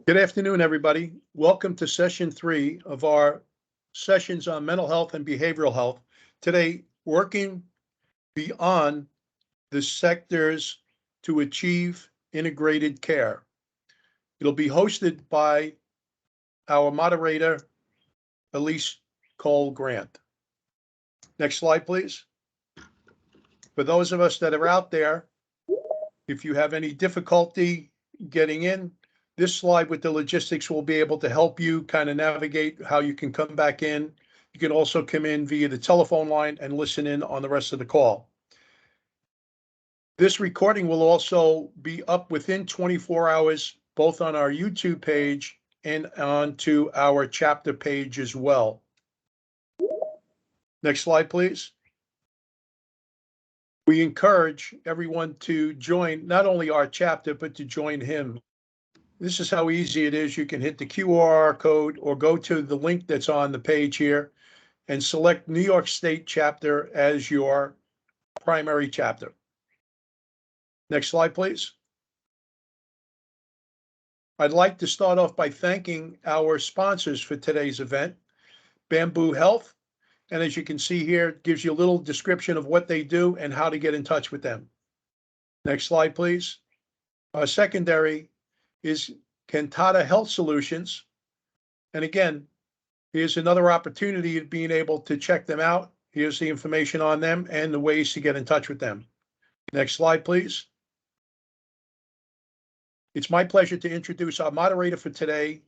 Good afternoon, everybody. Welcome to session 3 of our sessions on mental health and behavioral health. Today, working beyond the sectors to achieve integrated care. It'll be hosted by our moderator, Elise Cole Grant. Next slide, please. For those of us that are out there, if you have any difficulty getting in, this slide with the logistics will be able to help you kind of navigate how you can come back in. You can also come in via the telephone line and listen in on the rest of the call. This recording will also be up within 24 hours, both on our YouTube page and onto our chapter page as well. Next slide, please. We encourage everyone to join not only our chapter, but to join him. This is how easy it is. You can hit the QR code or go to the link that's on the page here and select New York State chapter as your primary chapter. Next slide, please. I'd like to start off by thanking our sponsors for today's event, Bamboo Health. And as you can see here, it gives you a little description of what they do and how to get in touch with them. Next slide, please. Our secondary is Cantata Health Solutions. And again, here's another opportunity of being able to check them out. Here's the information on them and the ways to get in touch with them. Next slide, please. It's my pleasure to introduce our moderator for today,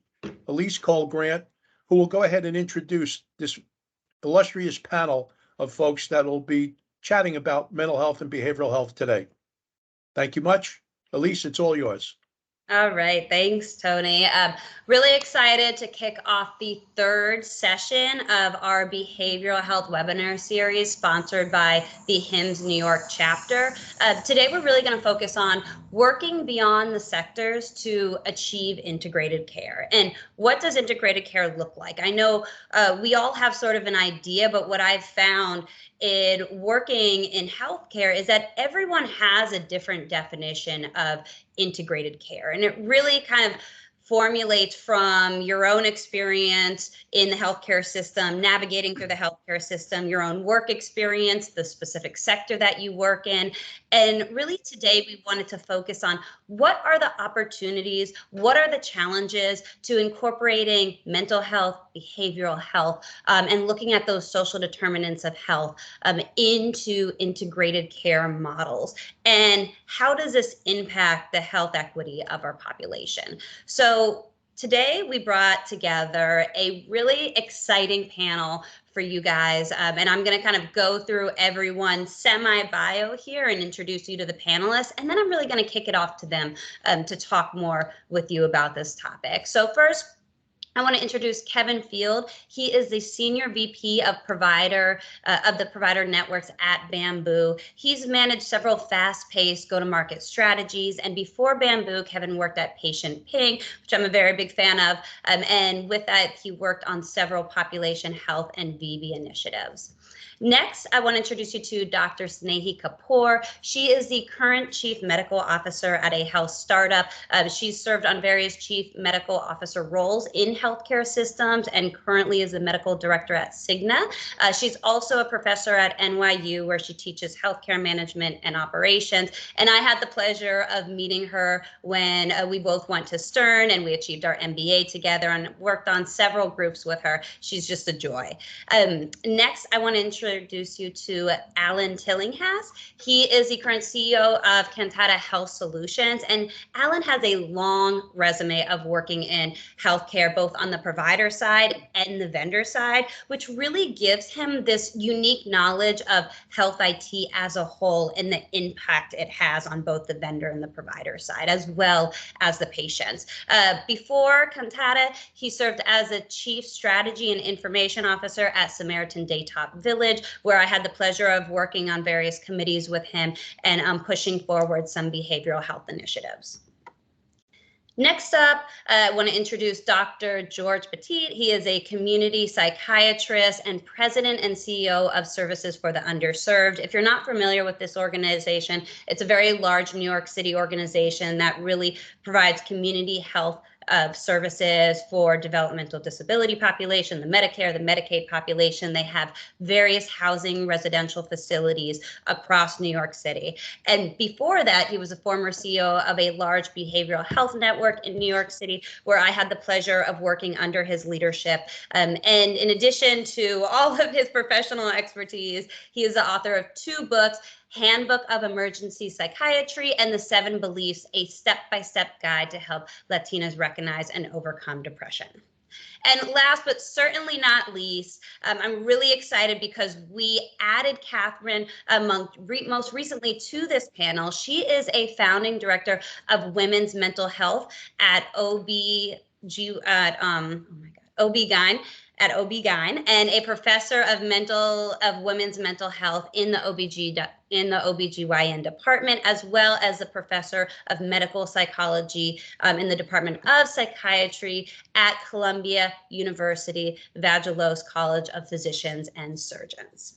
Elise Cole Grant, who will go ahead and introduce this illustrious panel of folks that will be chatting about mental health and behavioral health today. Thank you much. Elise, it's all yours. All right, thanks, Tony. Really excited to kick off the third session of our behavioral health webinar series sponsored by the HIMSS New York chapter. Today, we're really going to focus on working beyond the sectors to achieve integrated care. And what does integrated care look like? I know we all have sort of an idea, but what I've found in working in healthcare is that everyone has a different definition of integrated care. And it really kind of formulates from your own experience in the healthcare system, navigating through the healthcare system, your own work experience, the specific sector that you work in. And really today we wanted to focus on what are the opportunities, what are the challenges to incorporating mental health, behavioral health, and looking at those social determinants of health into integrated care models. And how does this impact the health equity of our population? So today we brought together a really exciting panel for you guys, and I'm going to kind of go through everyone's semi-bio here and introduce you to the panelists, and then I'm really going to kick it off to them to talk more with you about this topic. So first, I want to introduce Kevin Field. He is the Senior VP of the Provider Networks at Bamboo. He's managed several fast-paced go-to-market strategies, and before Bamboo, Kevin worked at Patient Ping, which I'm a very big fan of, and with that, he worked on several population health and VB initiatives. Next, I want to introduce you to Dr. Snehie Kapoor. She is the current Chief Medical Officer at a health startup. She's served on various Chief Medical Officer roles in healthcare systems and currently is the Medical Director at Cigna. She's also a professor at NYU where she teaches healthcare management and operations. And I had the pleasure of meeting her when we both went to Stern and we achieved our MBA together and worked on several groups with her. She's just a joy. Next, I want to introduce you to Alan Tillinghas. He is the current CEO of Cantata Health Solutions, and Alan has a long resume of working in healthcare, both on the provider side and the vendor side, which really gives him this unique knowledge of health IT as a whole and the impact it has on both the vendor and the provider side, as well as the patients. Before Cantata, he served as a Chief Strategy and Information Officer at Samaritan Daytop Village, where I had the pleasure of working on various committees with him and pushing forward some behavioral health initiatives. Next up, I want to introduce Dr. George Petit. He is a community psychiatrist and president and CEO of Services for the Underserved. If you're not familiar with this organization, it's a very large New York City organization that really provides community health of services for developmental disability population, the Medicare, the Medicaid population. They have various housing residential facilities across New York City. And before that, he was a former CEO of a large behavioral health network in New York City, where I had the pleasure of working under his leadership. And in addition to all of his professional expertise, he is the author of 2 books, Handbook of Emergency Psychiatry and The 7 Beliefs, a step-by-step guide to help Latinas recognize and overcome depression. And last but certainly not least, I'm really excited because we added Catherine most recently to this panel. She is a founding director of women's mental health at OB-GYN and a professor of women's mental health in the OB-GYN department, as well as a professor of medical psychology in the Department of Psychiatry at Columbia University Vagelos College of Physicians and Surgeons.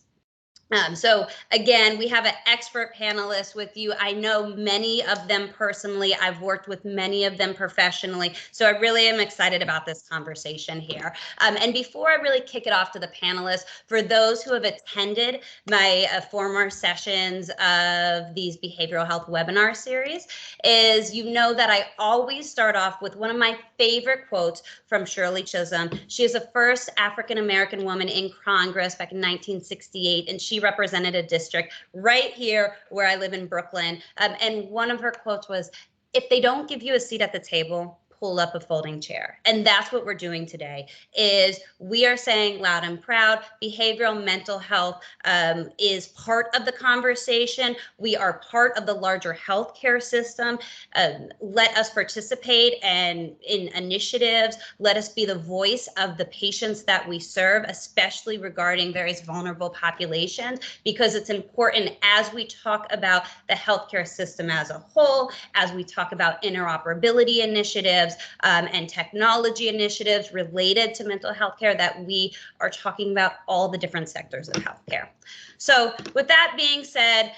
So again, we have an expert panelist with you. I know many of them personally. I've worked with many of them professionally. So I really am excited about this conversation here. And before I really kick it off to the panelists, for those who have attended my former sessions of these behavioral health webinar series, you know that I always start off with one of my favorite quotes from Shirley Chisholm. She is the first African-American woman in Congress back in 1968, and she represented a district right here where I live in Brooklyn. And one of her quotes was, "If they don't give you a seat at the table, pull up a folding chair." And that's what we're doing today. Is we are saying loud and proud, behavioral mental health is part of the conversation. We are part of the larger healthcare system. Let us participate in initiatives. Let us be the voice of the patients that we serve, especially regarding various vulnerable populations, because it's important as we talk about the healthcare system as a whole, as we talk about interoperability initiatives, and technology initiatives related to mental health care, that we are talking about all the different sectors of healthcare. So with that being said,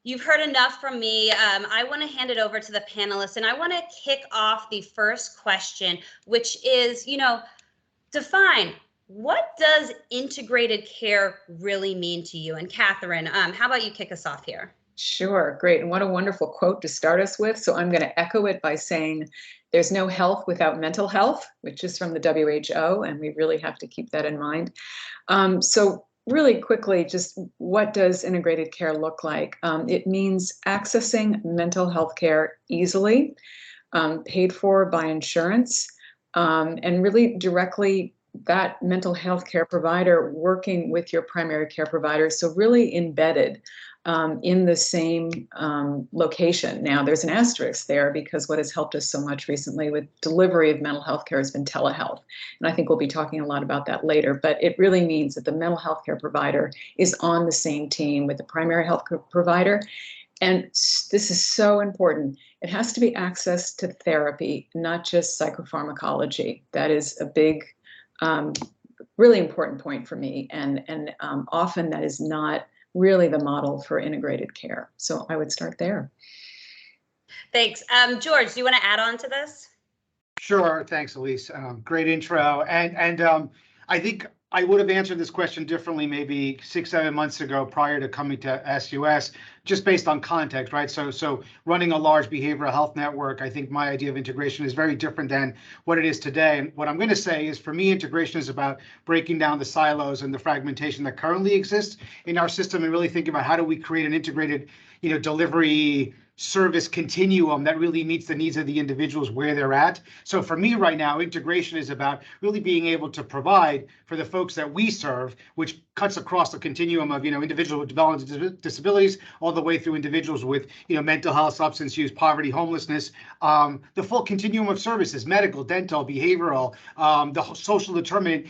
you've heard enough from me. I want to hand it over to the panelists, and I want to kick off the first question, which is, define, what does integrated care really mean to you? And Catherine, how about you kick us off here? Sure, great. And what a wonderful quote to start us with. So I'm going to echo it by saying there's no health without mental health, which is from the WHO, and we really have to keep that in mind. So really quickly, just what does integrated care look like? It means accessing mental health care easily, paid for by insurance, and really directly that mental health care provider working with your primary care provider. So really embedded in the same location. Now, there's an asterisk there because what has helped us so much recently with delivery of mental health care has been telehealth. And I think we'll be talking a lot about that later. But it really means that the mental health care provider is on the same team with the primary health care provider. And this is so important. It has to be access to therapy, not just psychopharmacology. That is a big, really important point for me. And often that is not really the model for integrated care. So I would start there. Thanks. George, do you want to add on to this? Sure. Thanks, Elise. Great intro. And I think I would have answered this question differently maybe 6-7 months ago prior to coming to SUS, just based on context, right? So running a large behavioral health network, I think my idea of integration is very different than what it is today. And what I'm going to say is, for me, integration is about breaking down the silos and the fragmentation that currently exists in our system, and really thinking about how do we create an integrated, delivery service continuum that really meets the needs of the individuals where they're at. So for me right now, integration is about really being able to provide for the folks that we serve, which cuts across the continuum of, individuals with developmental disabilities all the way through individuals with, mental health, substance use, poverty, homelessness, the full continuum of services, medical, dental, behavioral, the social determinant.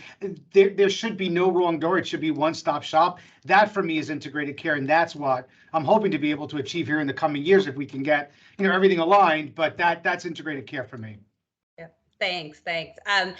There should be no wrong door. It should be one-stop shop. That for me is integrated care, and that's what I'm hoping to be able to achieve here in the coming years if we can get everything aligned. But that's integrated care for me. Yeah, thanks. And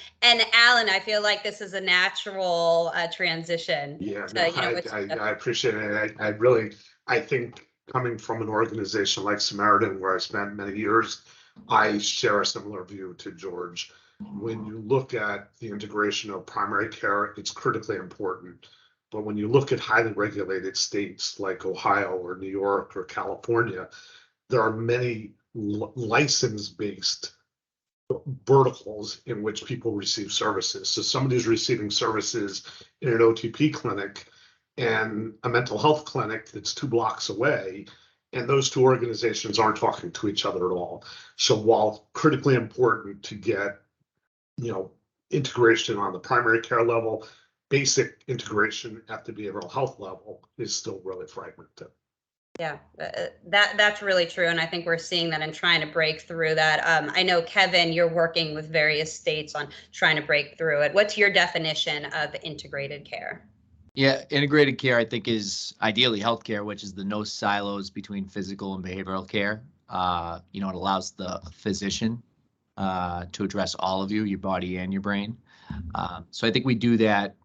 Alan, I feel like this is a natural transition. Yeah, no, I appreciate it. I think coming from an organization like Samaritan, where I spent many years I share a similar view to George. When you look at the integration of primary care, it's critically important. But when you look at highly regulated states like Ohio or New York or California, there are many license-based verticals in which people receive services. So somebody's receiving services in an OTP clinic and a mental health clinic that's 2 blocks away, and those two organizations aren't talking to each other at all. So while critically important to get, integration on the primary care level, basic integration at the behavioral health level is still really fragmented. Yeah, that's really true. And I think we're seeing that and trying to break through that. I know, Kevin, you're working with various states on trying to break through it. What's your definition of integrated care? Yeah, integrated care, I think, is ideally healthcare, which is the no silos between physical and behavioral care. It allows the physician to address all of you, your body and your brain. So I think we do that.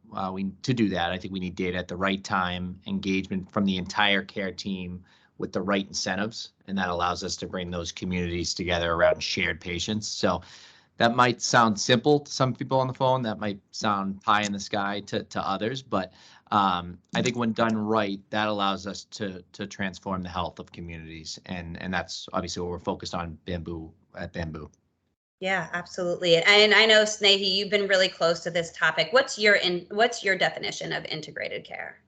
To do that, I think we need data at the right time, engagement from the entire care team with the right incentives, and that allows us to bring those communities together around shared patients. So that might sound simple to some people on the phone. That might sound pie in the sky to others, but I think when done right, that allows us to transform the health of communities, and that's obviously what we're focused on at Bamboo. Yeah, absolutely. And I know, Snehie, you've been really close to this topic. What's your definition of integrated care?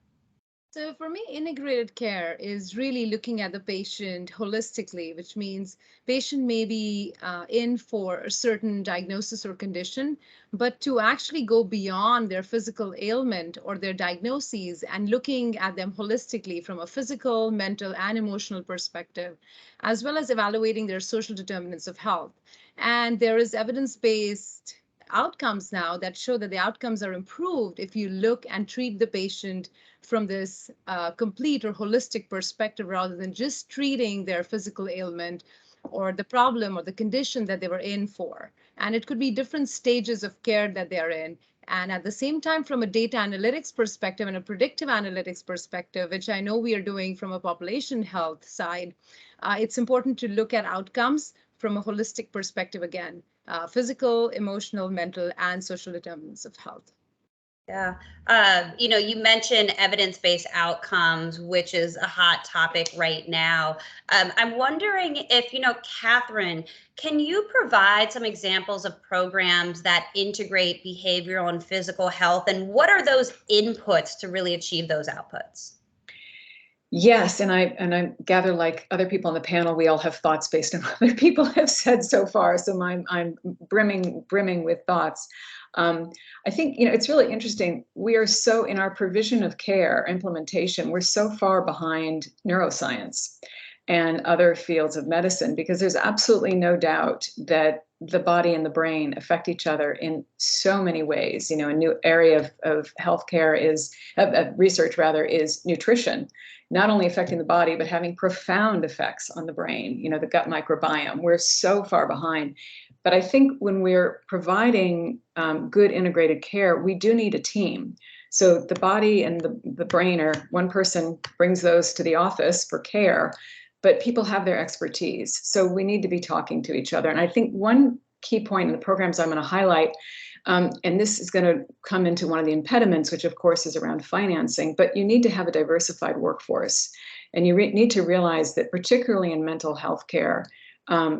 So for me, integrated care is really looking at the patient holistically, which means patient may be in for a certain diagnosis or condition, but to actually go beyond their physical ailment or their diagnoses and looking at them holistically from a physical, mental, and emotional perspective, as well as evaluating their social determinants of health. And there is evidence-based outcomes now that show that the outcomes are improved if you look and treat the patient from this complete or holistic perspective rather than just treating their physical ailment or the problem or the condition that they were in for. And it could be different stages of care that they're in. And at the same time, from a data analytics perspective and a predictive analytics perspective, which I know we are doing from a population health side, it's important to look at outcomes from a holistic perspective again, physical, emotional, mental, and social determinants of health. Yeah. You mentioned evidence-based outcomes, which is a hot topic right now. I'm wondering if, Catherine, can you provide some examples of programs that integrate behavioral and physical health, and what are those inputs to really achieve those outputs? Yes, and I gather, like other people on the panel, we all have thoughts based on what other people have said so far. So I'm brimming with thoughts. I think it's really interesting. We are so in our provision of care implementation, we're so far behind neuroscience and other fields of medicine, because there's absolutely no doubt that the body and the brain affect each other in so many ways. A new area of healthcare of research is nutrition, not only affecting the body, but having profound effects on the brain, the gut microbiome. We're so far behind. But I think when we're providing good integrated care, we do need a team. So the body and the brain are, one person brings those to the office for care, but people have their expertise. So we need to be talking to each other. And I think one key point in the programs I'm going to highlight, and this is going to come into one of the impediments, which of course is around financing, but you need to have a diversified workforce. And you need to realize that particularly in mental health care,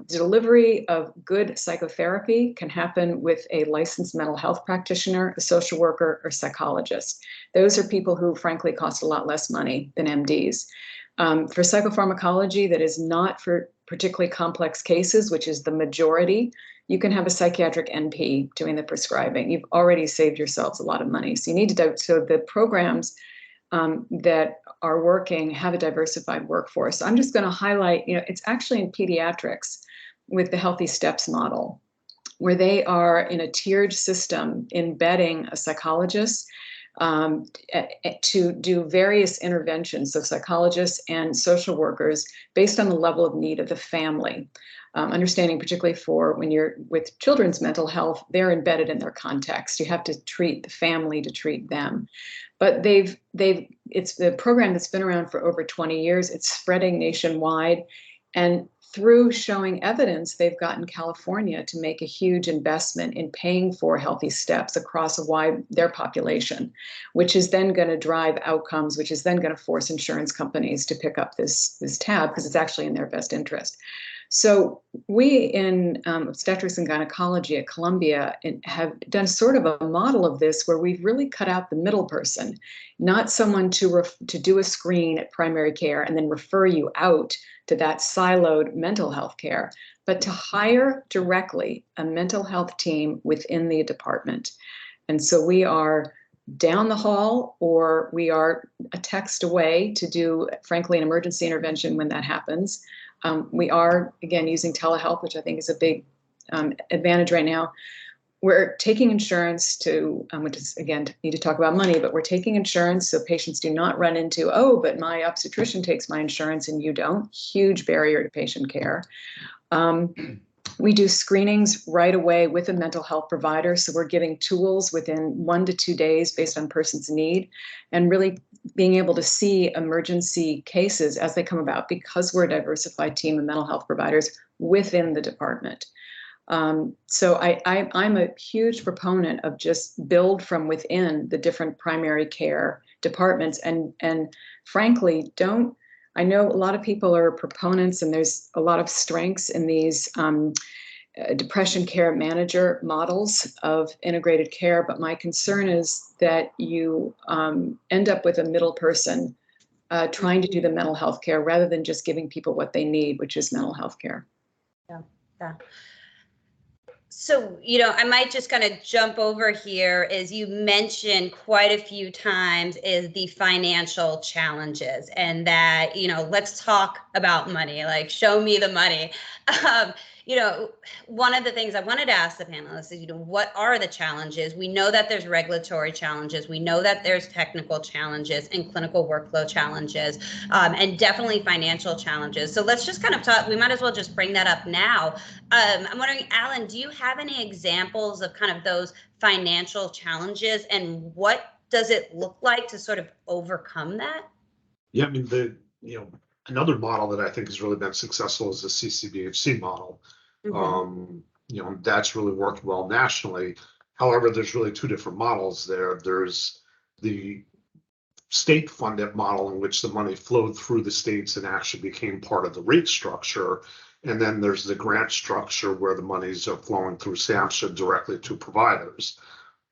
delivery of good psychotherapy can happen with a licensed mental health practitioner, a social worker, or psychologist. Those are people who frankly cost a lot less money than MDs. For psychopharmacology that is not for particularly complex cases, which is the majority, you can have a psychiatric NP doing the prescribing. You've already saved yourselves a lot of money. So you need to, so the programs that are working have a diversified workforce. I'm just going to highlight, it's actually in pediatrics with the Healthy Steps model, where they are in a tiered system embedding a psychologist to do various interventions, so psychologists and social workers, based on the level of need of the family. Understanding particularly for when you're with children's mental health, they're embedded in their context. You have to treat the family to treat them. But it's the program that's been around for over 20 years. It's spreading nationwide. And through showing evidence, they've gotten California to make a huge investment in paying for healthy steps across their population, which is then going to drive outcomes, which is then going to force insurance companies to pick up this tab because it's actually in their best interest. So we in obstetrics and gynecology at Columbia have done sort of a model of this where we've really cut out the middle person, not someone to do a screen at primary care and then refer you out to that siloed mental health care, but to hire directly a mental health team within the department. And so we are down the hall, or we are a text away to do, frankly, an emergency intervention when that happens. We are, again, using telehealth, which I think is a big advantage right now. We're taking insurance to, which is, again, need to talk about money, but we're taking insurance so patients do not run into, oh, but my obstetrician takes my insurance and you don't. Huge barrier to patient care. We do screenings right away with a mental health provider. So we're giving tools within 1 to 2 days based on person's need, and really being able to see emergency cases as they come about because we're a diversified team of mental health providers within the department. So I'm a huge proponent of just build from within the different primary care departments, and frankly, I know a lot of people are proponents, and there's a lot of strengths in these depression care manager models of integrated care, but my concern is that you end up with a middle person trying to do the mental health care rather than just giving people what they need, which is mental health care. Yeah. So, I might just kind of jump over here, as you mentioned quite a few times, is the financial challenges, and that, let's talk about money, like show me the money. One of the things I wanted to ask the panelists is, what are the challenges? We know that there's regulatory challenges. We know that there's technical challenges and clinical workflow challenges, and definitely financial challenges. So let's just kind of talk, we might as well just bring that up now. I'm wondering, Alan, do you have any examples of kind of those financial challenges, and what does it look like to sort of overcome that? Yeah, I mean, another model that I think has really been successful is the CCBHC model. That's really worked well nationally. However, there's really two different models there. There's the state funded model in which the money flowed through the states and actually became part of the rate structure. And then there's the grant structure where the monies are flowing through SAMHSA directly to providers.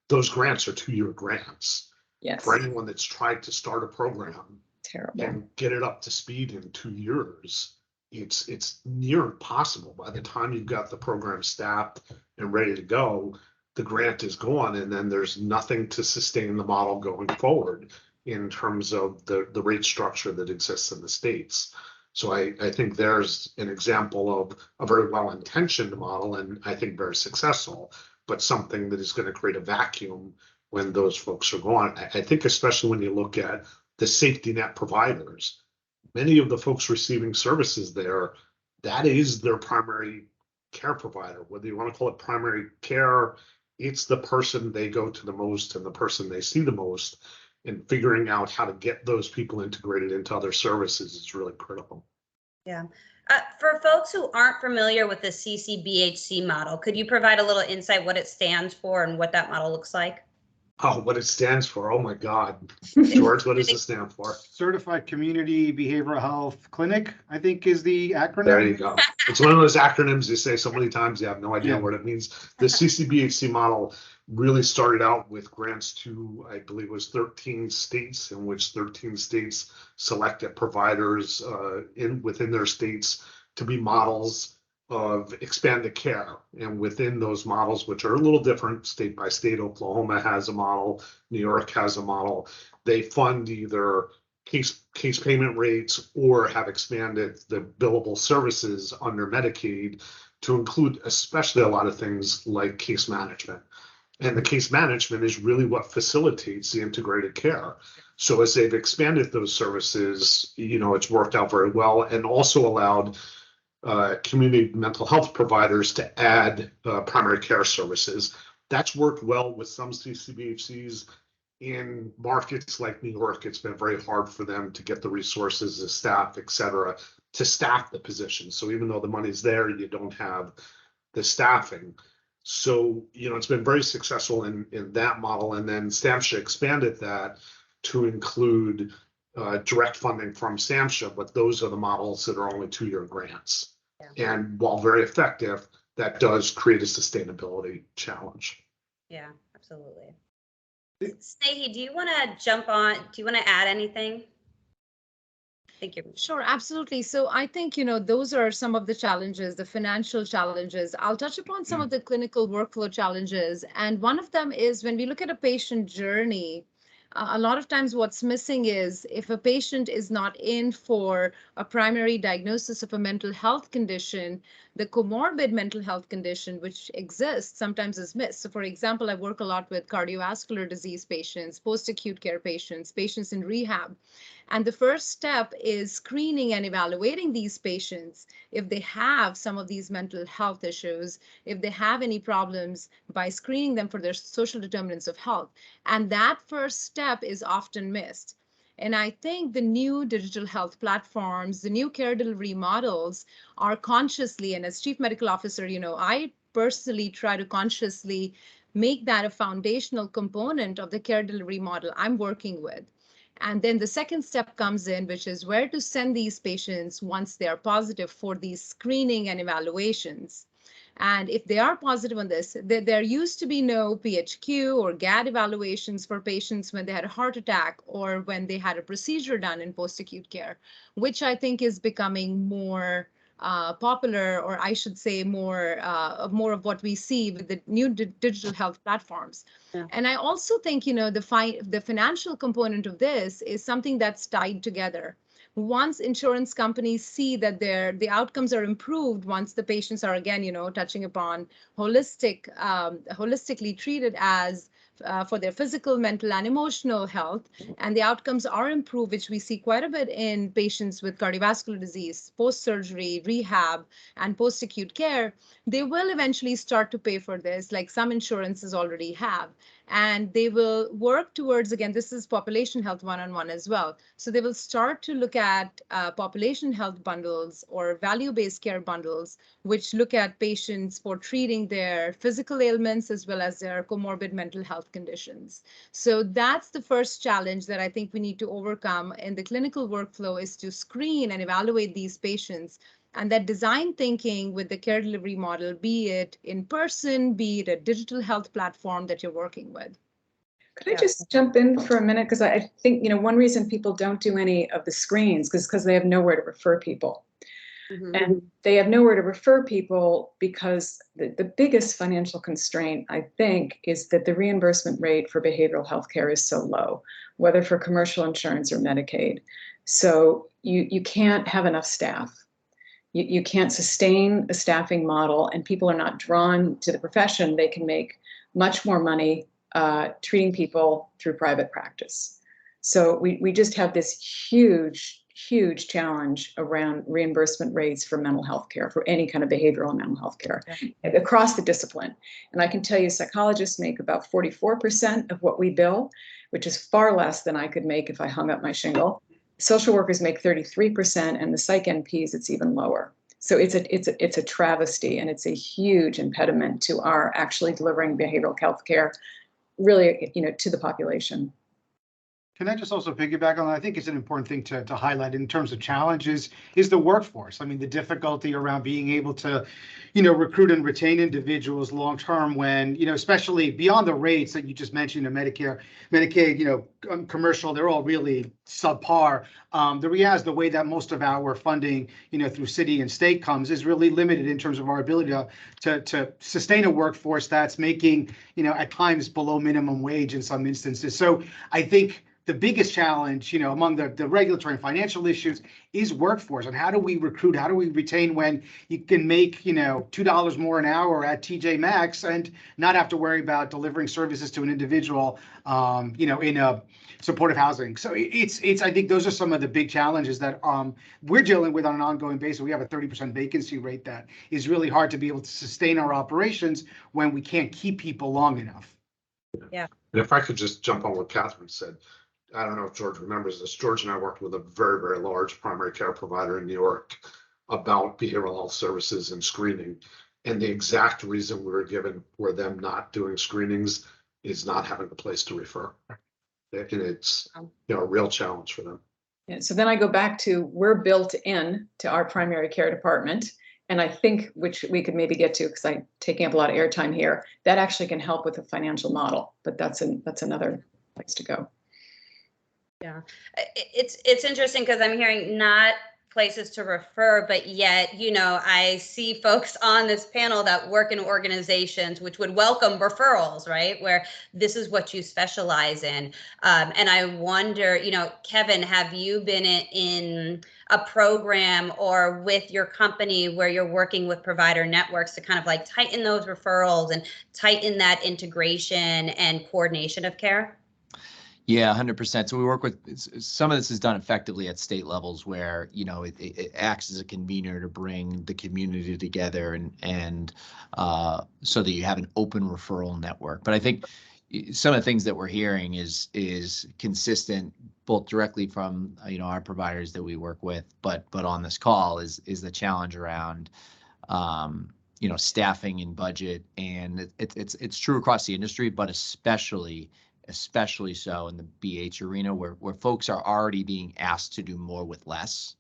Those grants are 2-year grants. Yes. For anyone that's tried to start a program Terrible. and get it up to speed in 2 years, it's near impossible. By the time you've got the program staffed and ready to go, the grant is gone, and then there's nothing to sustain the model going forward in terms of the rate structure that exists in the states. So I think there's an example of a very well-intentioned model, and I think very successful, but something that is going to create a vacuum when those folks are gone. I think especially when you look at the safety net providers, many of the folks receiving services there, that is their primary care provider. Whether you want to call it primary care, it's the person they go to the most and the person they see the most. And figuring out how to get those people integrated into other services is really critical. Yeah. For folks who aren't familiar with the CCBHC model, could you provide a little insight what it stands for and what that model looks like? Oh, what it stands for. Oh my God. George, what does it stand for? Certified Community Behavioral Health Clinic, I think is the acronym. There you go. It's one of those acronyms you say so many times you have no idea what it means. The CCBHC model really started out with grants to, I believe it was 13 states, in which 13 states selected providers within their states to be models of expanded care. And within those models, which are a little different state by state, Oklahoma has a model, New York has a model, they fund either case payment rates or have expanded the billable services under Medicaid to include especially a lot of things like case management. And the case management is really what facilitates the integrated care. So as they've expanded those services, it's worked out very well, and also allowed community mental health providers to add primary care services. That's worked well with some CCBHCs. In markets like New York, it's been very hard for them to get the resources, the staff, et cetera, to staff the position. So even though the money's there, you don't have the staffing. So, it's been very successful in that model. And then SAMHSA expanded that to include direct funding from SAMHSA, but those are the models that are only 2-year grants. Yeah. And while very effective, that does create a sustainability challenge. Yeah, absolutely. Snehie, do you want to jump on? Do you want to add anything? I think you're Sure, absolutely. So I think, those are some of the challenges, the financial challenges. I'll touch upon some of the clinical workflow challenges. And one of them is when we look at a patient journey, a lot of times what's missing is if a patient is not in for a primary diagnosis of a mental health condition, the comorbid mental health condition which exists sometimes is missed. So for example, I work a lot with cardiovascular disease patients, post-acute care patients, patients in rehab. And the first step is screening and evaluating these patients if they have some of these mental health issues, if they have any problems, by screening them for their social determinants of health. And that first step is often missed. And I think the new digital health platforms, the new care delivery models are consciously, and as Chief Medical Officer, I personally try to consciously make that a foundational component of the care delivery model I'm working with. And then the second step comes in, which is where to send these patients once they are positive for these screening and evaluations. And if they are positive on this, there used to be no PHQ or GAD evaluations for patients when they had a heart attack or when they had a procedure done in post-acute care, which I think is becoming more popular, or I should say more of what we see with the new digital health platforms. Yeah. And I also think, the financial component of this is something that's tied together. Once insurance companies see that the outcomes are improved, once the patients are again, touching upon holistically treated as for their physical, mental, and emotional health, and the outcomes are improved, which we see quite a bit in patients with cardiovascular disease, post-surgery, rehab, and post-acute care, they will eventually start to pay for this, like some insurances already have. And they will work towards, again, this is population health one-on-one as well. So they will start to look at population health bundles or value-based care bundles, which look at patients for treating their physical ailments as well as their comorbid mental health conditions. So that's the first challenge that I think we need to overcome in the clinical workflow, is to screen and evaluate these patients. And that design thinking with the care delivery model, be it in person, be it a digital health platform that you're working with. Could I just jump in for a minute? Because I think, one reason people don't do any of the screens is because they have nowhere to refer people. Mm-hmm. And they have nowhere to refer people because the biggest financial constraint, I think, is that the reimbursement rate for behavioral health care is so low, whether for commercial insurance or Medicaid. So you can't have enough staff. You can't sustain a staffing model, and people are not drawn to the profession. They can make much more money treating people through private practice. So we just have this huge challenge around reimbursement rates for mental health care, for any kind of behavioral and mental health care across the discipline. And I can tell you psychologists make about 44% of what we bill, which is far less than I could make if I hung up my shingle. Social workers make 33%, and the psych NPs, it's even lower. So it's a travesty, and it's a huge impediment to our actually delivering behavioral health care, really, to the population. Can I just also piggyback on that? I think it's an important thing to highlight in terms of challenges is the workforce. I mean, the difficulty around being able to, recruit and retain individuals long term when, especially beyond the rates that you just mentioned in Medicare, Medicaid, commercial, they're all really subpar. The reality is the way that most of our funding, through city and state comes is really limited in terms of our ability to sustain a workforce that's making, at times below minimum wage in some instances. So I think the biggest challenge, among the regulatory and financial issues is workforce. And how do we recruit? How do we retain when you can make, $2 more an hour at TJ Maxx and not have to worry about delivering services to an individual, in a supportive housing. So I think those are some of the big challenges that we're dealing with on an ongoing basis. We have a 30% vacancy rate that is really hard to be able to sustain our operations when we can't keep people long enough. Yeah. And if I could just jump on what Catherine said, I don't know if George remembers this. George and I worked with a very, very large primary care provider in New York about behavioral health services and screening. And the exact reason we were given for them not doing screenings is not having a place to refer. And it's, you know, a real challenge for them. Yeah, so then I go back to, we're built in to our primary care department. And I think, which we could maybe get to, because I'm taking up a lot of airtime here, that actually can help with the financial model, but that's another place to go. Yeah, it's interesting because I'm hearing not places to refer, but yet, you know, I see folks on this panel that work in organizations which would welcome referrals, right? Where this is what you specialize in. And I wonder, you know, Kevin, have you been in a program or with your company where you're working with provider networks to kind of like tighten those referrals and tighten that integration and coordination of care? Yeah, 100%. So we work with, some of this is done effectively at state levels where, you know, it acts as a convener to bring the community together and so that you have an open referral network. But I think some of the things that we're hearing is consistent both directly from, you know, our providers that we work with, but on this call is the challenge around you know, staffing and budget, and it's true across the industry, but especially so in the BH arena where folks are already being asked to do more with less.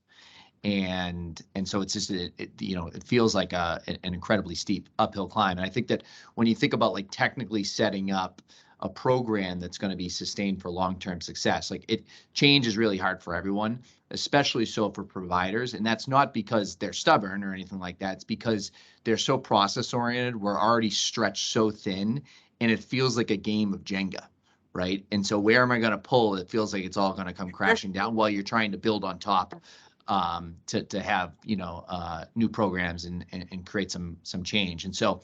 And so it's just, you know, it feels like an incredibly steep uphill climb. And I think that when you think about like technically setting up a program that's going to be sustained for long-term success, like change is really hard for everyone, especially so for providers. And that's not because they're stubborn or anything like that. It's because they're so process oriented. We're already stretched so thin, and it feels like a game of Jenga. Right. And so where am I going to pull? It feels like it's all going to come crashing down while you're trying to build on top to have, you know, new programs and create some change. And so,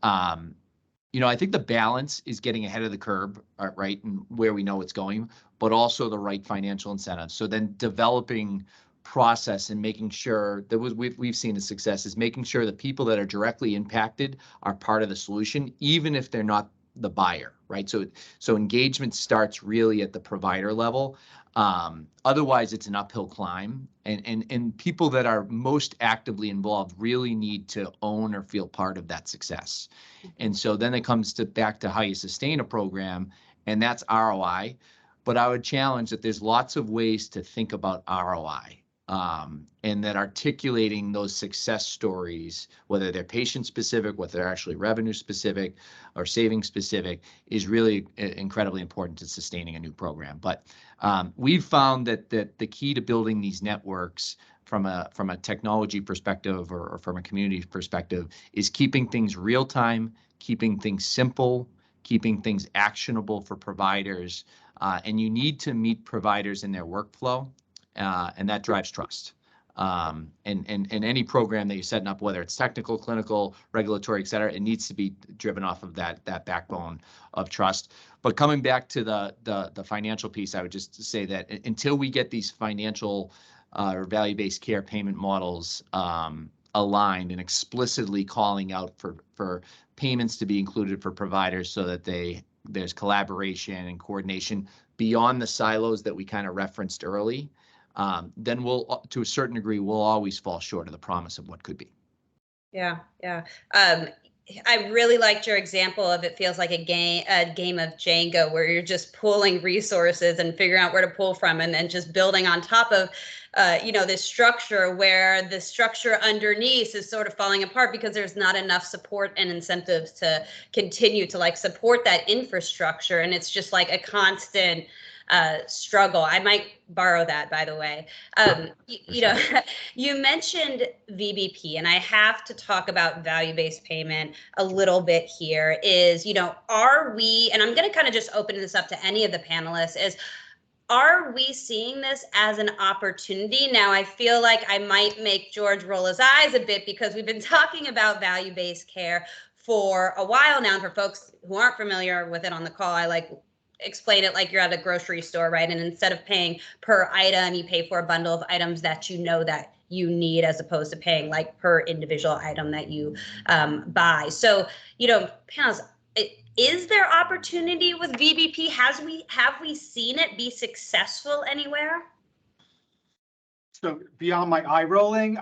you know, I think the balance is getting ahead of the curve, right, and where we know it's going, but also the right financial incentives. So then developing process and making sure that we've seen the success is making sure the people that are directly impacted are part of the solution, even if they're not the buyer, right? So engagement starts really at the provider level. Otherwise, it's an uphill climb, and people that are most actively involved really need to own or feel part of that success. And so then it comes back to how you sustain a program, and that's ROI. But I would challenge that there's lots of ways to think about ROI. And that articulating those success stories, whether they're patient specific, whether they're actually revenue specific or saving specific, is really incredibly important to sustaining a new program. But we've found that the key to building these networks from a technology perspective or from a community perspective is keeping things real time, keeping things simple, keeping things actionable for providers. And you need to meet providers in their workflow. And that drives trust. And any program that you're setting up, whether it's technical, clinical, regulatory, et cetera, it needs to be driven off of that backbone of trust. But coming back to the financial piece, I would just say that until we get these financial or value-based care payment models aligned and explicitly calling out for payments to be included for providers so that there's collaboration and coordination beyond the silos that we kind of referenced early, then we'll, to a certain degree, we'll always fall short of the promise of what could be. Yeah, yeah. I really liked your example of it feels like a game of Jenga where you're just pulling resources and figuring out where to pull from, and then just building on top of, you know, this structure where the structure underneath is sort of falling apart because there's not enough support and incentives to continue to like support that infrastructure, and it's just like a constant struggle. I might borrow that, by the way. You know, you mentioned VBP, and I have to talk about value-based payment a little bit here. Is, you know, are we, and I'm going to kind of just open this up to any of the panelists, are we seeing this as an opportunity? Now, I feel like I might make George roll his eyes a bit because we've been talking about value-based care for a while now. And for folks who aren't familiar with it on the call, I like explain it like you're at a grocery store, right? And instead of paying per item, you pay for a bundle of items that you know that you need, as opposed to paying like per individual item that you buy. So, you know, panels, is there opportunity with VBP? Have we seen it be successful anywhere? So beyond my eye rolling,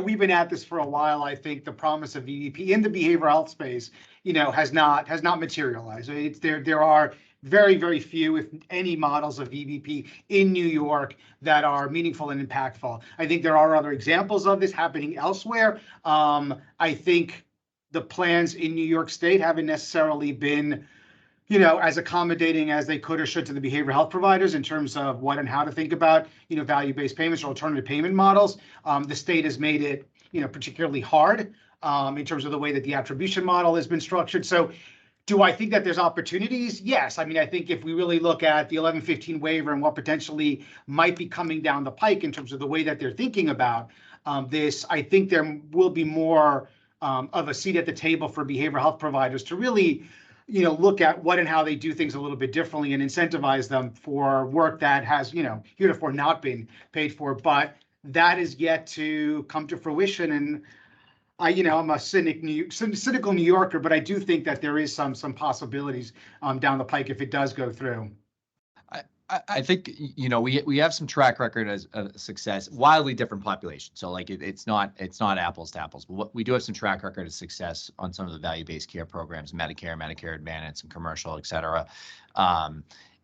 we've been at this for a while. I think the promise of VBP in the behavioral health space, has not materialized. There are very, very few, if any, models of VBP in New York that are meaningful and impactful. I think there are other examples of this happening elsewhere. I think the plans in New York State haven't necessarily been as accommodating as they could or should to the behavioral health providers in terms of what and how to think about, value-based payments or alternative payment models. The state has made it, particularly hard in terms of the way that the attribution model has been structured. So do I think that there's opportunities? Yes. I mean, I think if we really look at the 1115 waiver and what potentially might be coming down the pike in terms of the way that they're thinking about this, I think there will be more of a seat at the table for behavioral health providers to really look at what and how they do things a little bit differently and incentivize them for work that has, heretofore not been paid for, but that is yet to come to fruition. And I'm a cynical New Yorker, but I do think that there is some possibilities down the pike if it does go through. I think, we have some track record as a success, wildly different population. So like it's not apples to apples, but we do have some track record of success on some of the value-based care programs, Medicare Advantage, and commercial, et cetera.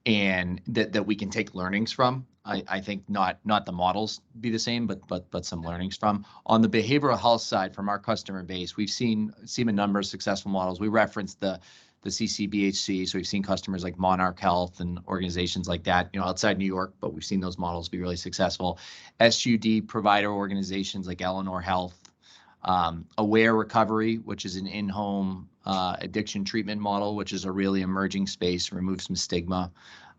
And that we can take learnings from. I think not the models be the same, but some learnings from. On the behavioral health side, from our customer base, we've seen a number of successful models. We referenced the CCBHC. So we've seen customers like Monarch Health and organizations like that, outside New York, but we've seen those models be really successful. SUD provider organizations like Eleanor Health, Aware Recovery, which is an in-home addiction treatment model, which is a really emerging space, remove some stigma.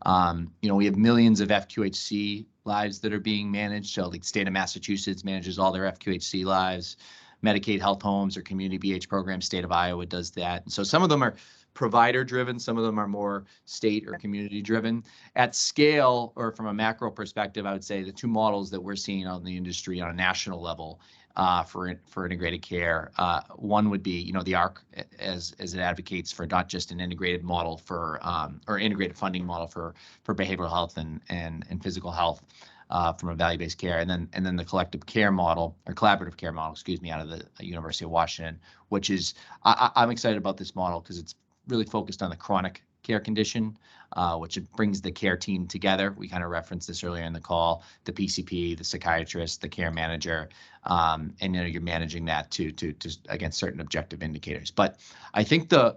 We have millions of FQHC lives that are being managed. So like the state of Massachusetts manages all their FQHC lives. Medicaid health homes or community BH programs, state of Iowa does that. And so some of them are provider driven, some of them are more state or community driven. At scale, or from a macro perspective, I would say the two models that we're seeing on the industry on a national level for integrated care, one would be, the ARC, as it advocates for not just an integrated model for or integrated funding model for behavioral health and physical health. From a value-based care, and then the collective care model, or collaborative care model, out of the University of Washington, which is, I'm excited about this model because it's really focused on the chronic care condition, which it brings the care team together. We kind of referenced this earlier in the call, the PCP, the psychiatrist, the care manager, and you're managing that to against certain objective indicators. But I think the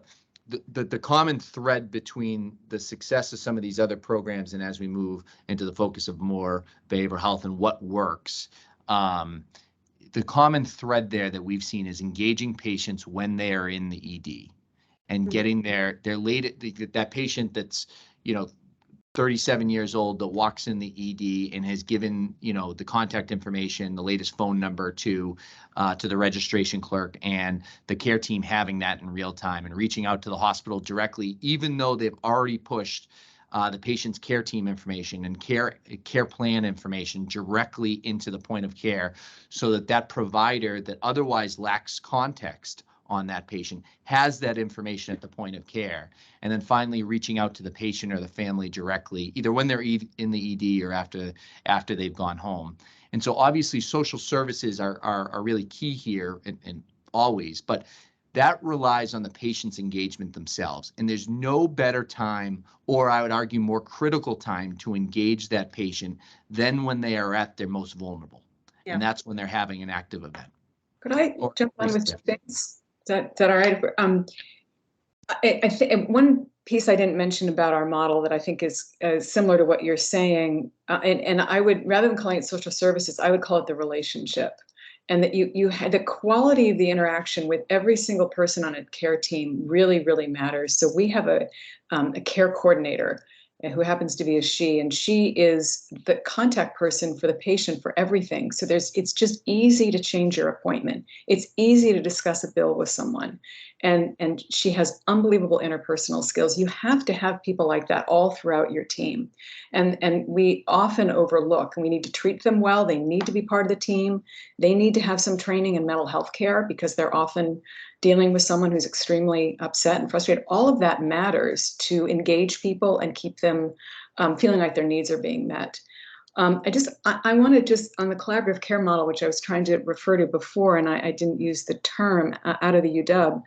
common thread between the success of some of these other programs and as we move into the focus of more behavioral health and what works, the common thread there that we've seen is engaging patients when they are in the ED and getting their that patient that's 37 years old that walks in the ED and has given, the contact information, the latest phone number to the registration clerk, and the care team having that in real time and reaching out to the hospital directly, even though they've already pushed the patient's care team information and care plan information directly into the point of care, so that provider that otherwise lacks context on that patient has that information at the point of care. And then finally reaching out to the patient or the family directly, either when they're in the ED or after they've gone home. And so obviously social services are really key here and always, but that relies on the patient's engagement themselves. And there's no better time, or I would argue more critical time, to engage that patient than when they are at their most vulnerable. Yeah. And that's when they're having an active event. Could I jump on with two things? Is that all right? I think one piece I didn't mention about our model that I think is similar to what you're saying, and I would, rather than calling it social services, I would call it the relationship. And that you had the quality of the interaction with every single person on a care team really, really matters. So we have a care coordinator who happens to be a she, and she is the contact person for the patient for everything. So it's just easy to change your appointment. It's easy to discuss a bill with someone. And she has unbelievable interpersonal skills. You have to have people like that all throughout your team. And we often overlook, and we need to treat them well. They need to be part of the team. They need to have some training in mental health care because they're often dealing with someone who's extremely upset and frustrated. All of that matters to engage people and keep them feeling like their needs are being met. I want to just, on the collaborative care model, which I was trying to refer to before, and I didn't use the term out of the UW,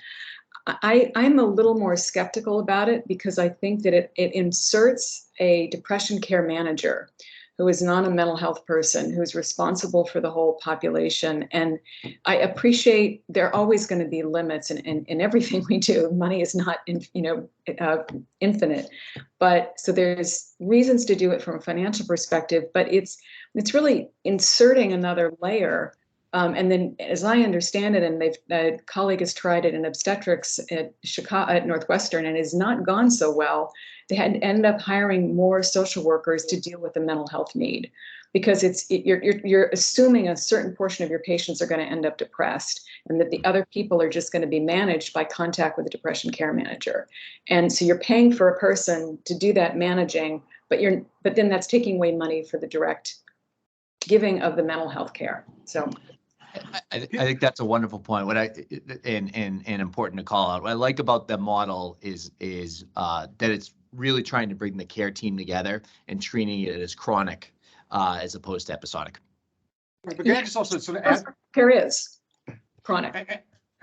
I'm a little more skeptical about it because I think that it inserts a depression care manager who is not a mental health person, who's responsible for the whole population. And I appreciate there are always going to be limits in everything we do. Money is not, infinite. But so there's reasons to do it from a financial perspective, but it's really inserting another layer. And then, as I understand it, and a colleague has tried it in obstetrics at Chicago, at Northwestern, and has not gone so well. They had to end up hiring more social workers to deal with the mental health need, because you're assuming a certain portion of your patients are going to end up depressed, and that the other people are just going to be managed by contact with a depression care manager. And so you're paying for a person to do that managing, but then that's taking away money for the direct giving of the mental health care. So. I think that's a wonderful point. And important to call out. What I like about the model is that it's really trying to bring the care team together and treating it as chronic as opposed to episodic. But can I just also sort of add? Care is chronic.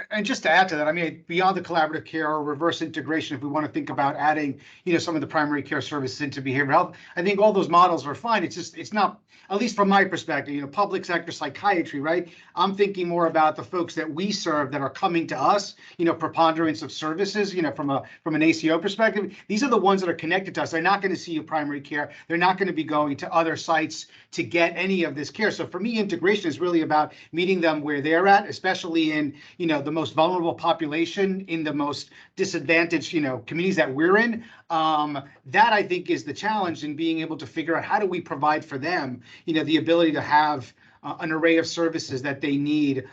And just to add to that, I mean, beyond the collaborative care or reverse integration, if we want to think about adding, some of the primary care services into behavioral health, I think all those models are fine. It's not, at least from my perspective, public sector psychiatry, right? I'm thinking more about the folks that we serve that are coming to us, preponderance of services, from an ACO perspective. These are the ones that are connected to us. They're not going to see you primary care. They're not going to be going to other sites to get any of this care. So for me, integration is really about meeting them where they're at, especially in, the most vulnerable population, in the most disadvantaged, communities that we're in. That I think is the challenge in being able to figure out how do we provide for them, the ability to have an array of services that they need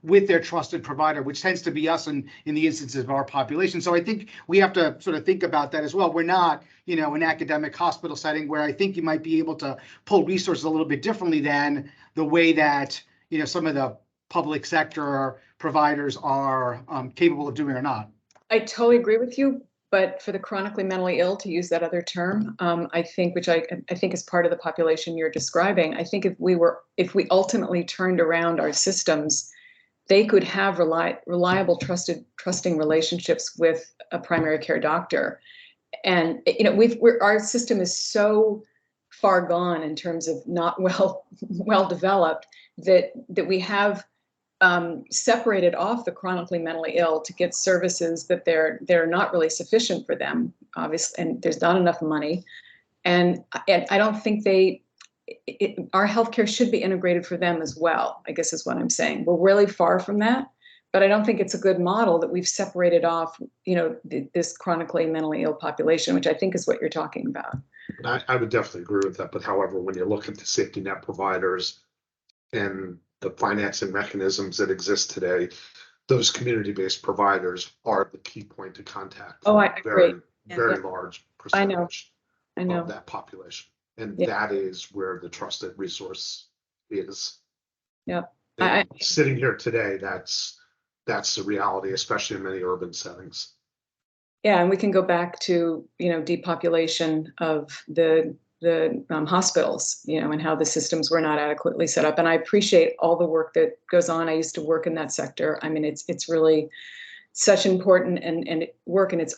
with their trusted provider, which tends to be us in the instances of our population. So I think we have to sort of think about that as well. We're not, an academic hospital setting where I think you might be able to pull resources a little bit differently than the way that, some of the public sector providers are capable of doing or not. I totally agree with you. But for the chronically mentally ill, to use that other term, I think, which I think is part of the population you're describing, I think if we ultimately turned around our systems, they could have reliable, trusting relationships with a primary care doctor. And our system is so far gone in terms of not well developed that we have separated off the chronically mentally ill to get services that they're not really sufficient for them, obviously, and there's not enough money. And I don't think our healthcare should be integrated for them as well, I guess is what I'm saying. We're really far from that, but I don't think it's a good model that we've separated off, this chronically mentally ill population, which I think is what you're talking about. I would definitely agree with that. But however, when you look at the safety net providers and the financing mechanisms that exist today, those community-based providers are the key point of contact. Oh, I agree. Very large percentage of that population. And that is where the trusted resource is. Yeah. Sitting here today, that's the reality, especially in many urban settings. Yeah, and we can go back to, depopulation of the hospitals, and how the systems were not adequately set up. And I appreciate all the work that goes on. I used to work in that sector. I mean, it's really such important and work, and it's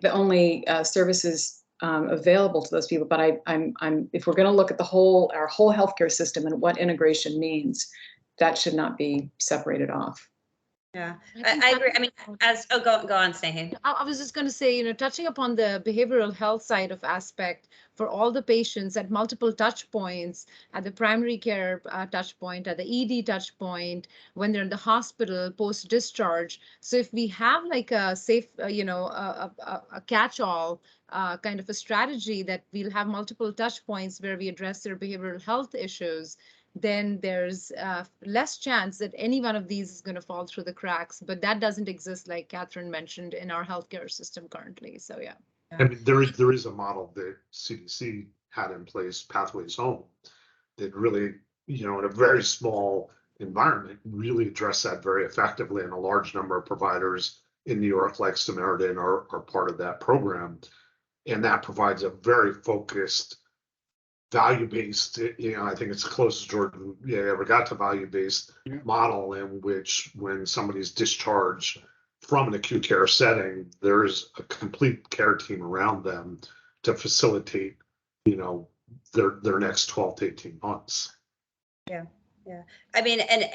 the only services available to those people. But I'm if we're going to look at our whole healthcare system and what integration means, that should not be separated off. Yeah, think I agree. that- I mean, go on, Snehie. I was just going to say, touching upon the behavioral health side of aspect for all the patients at multiple touch points, at the primary care touch point, at the ED touch point, when they're in the hospital, post discharge. So if we have like a safe, a catch-all kind of a strategy that we'll have multiple touch points where we address their behavioral health issues, then there's less chance that any one of these is going to fall through the cracks. But that doesn't exist, like Catherine mentioned, in our healthcare system currently. So yeah. I mean, there is a model that CDC had in place, Pathways Home, that really, in a very small environment, really addressed that very effectively. And a large number of providers in New York, like Samaritan, are part of that program. And that provides a very focused, value-based, I think it's the closest Jordan ever got to value-based model, in which when somebody's discharged from an acute care setting, there's a complete care team around them to facilitate, their next 12 to 18 months. Yeah. I mean, and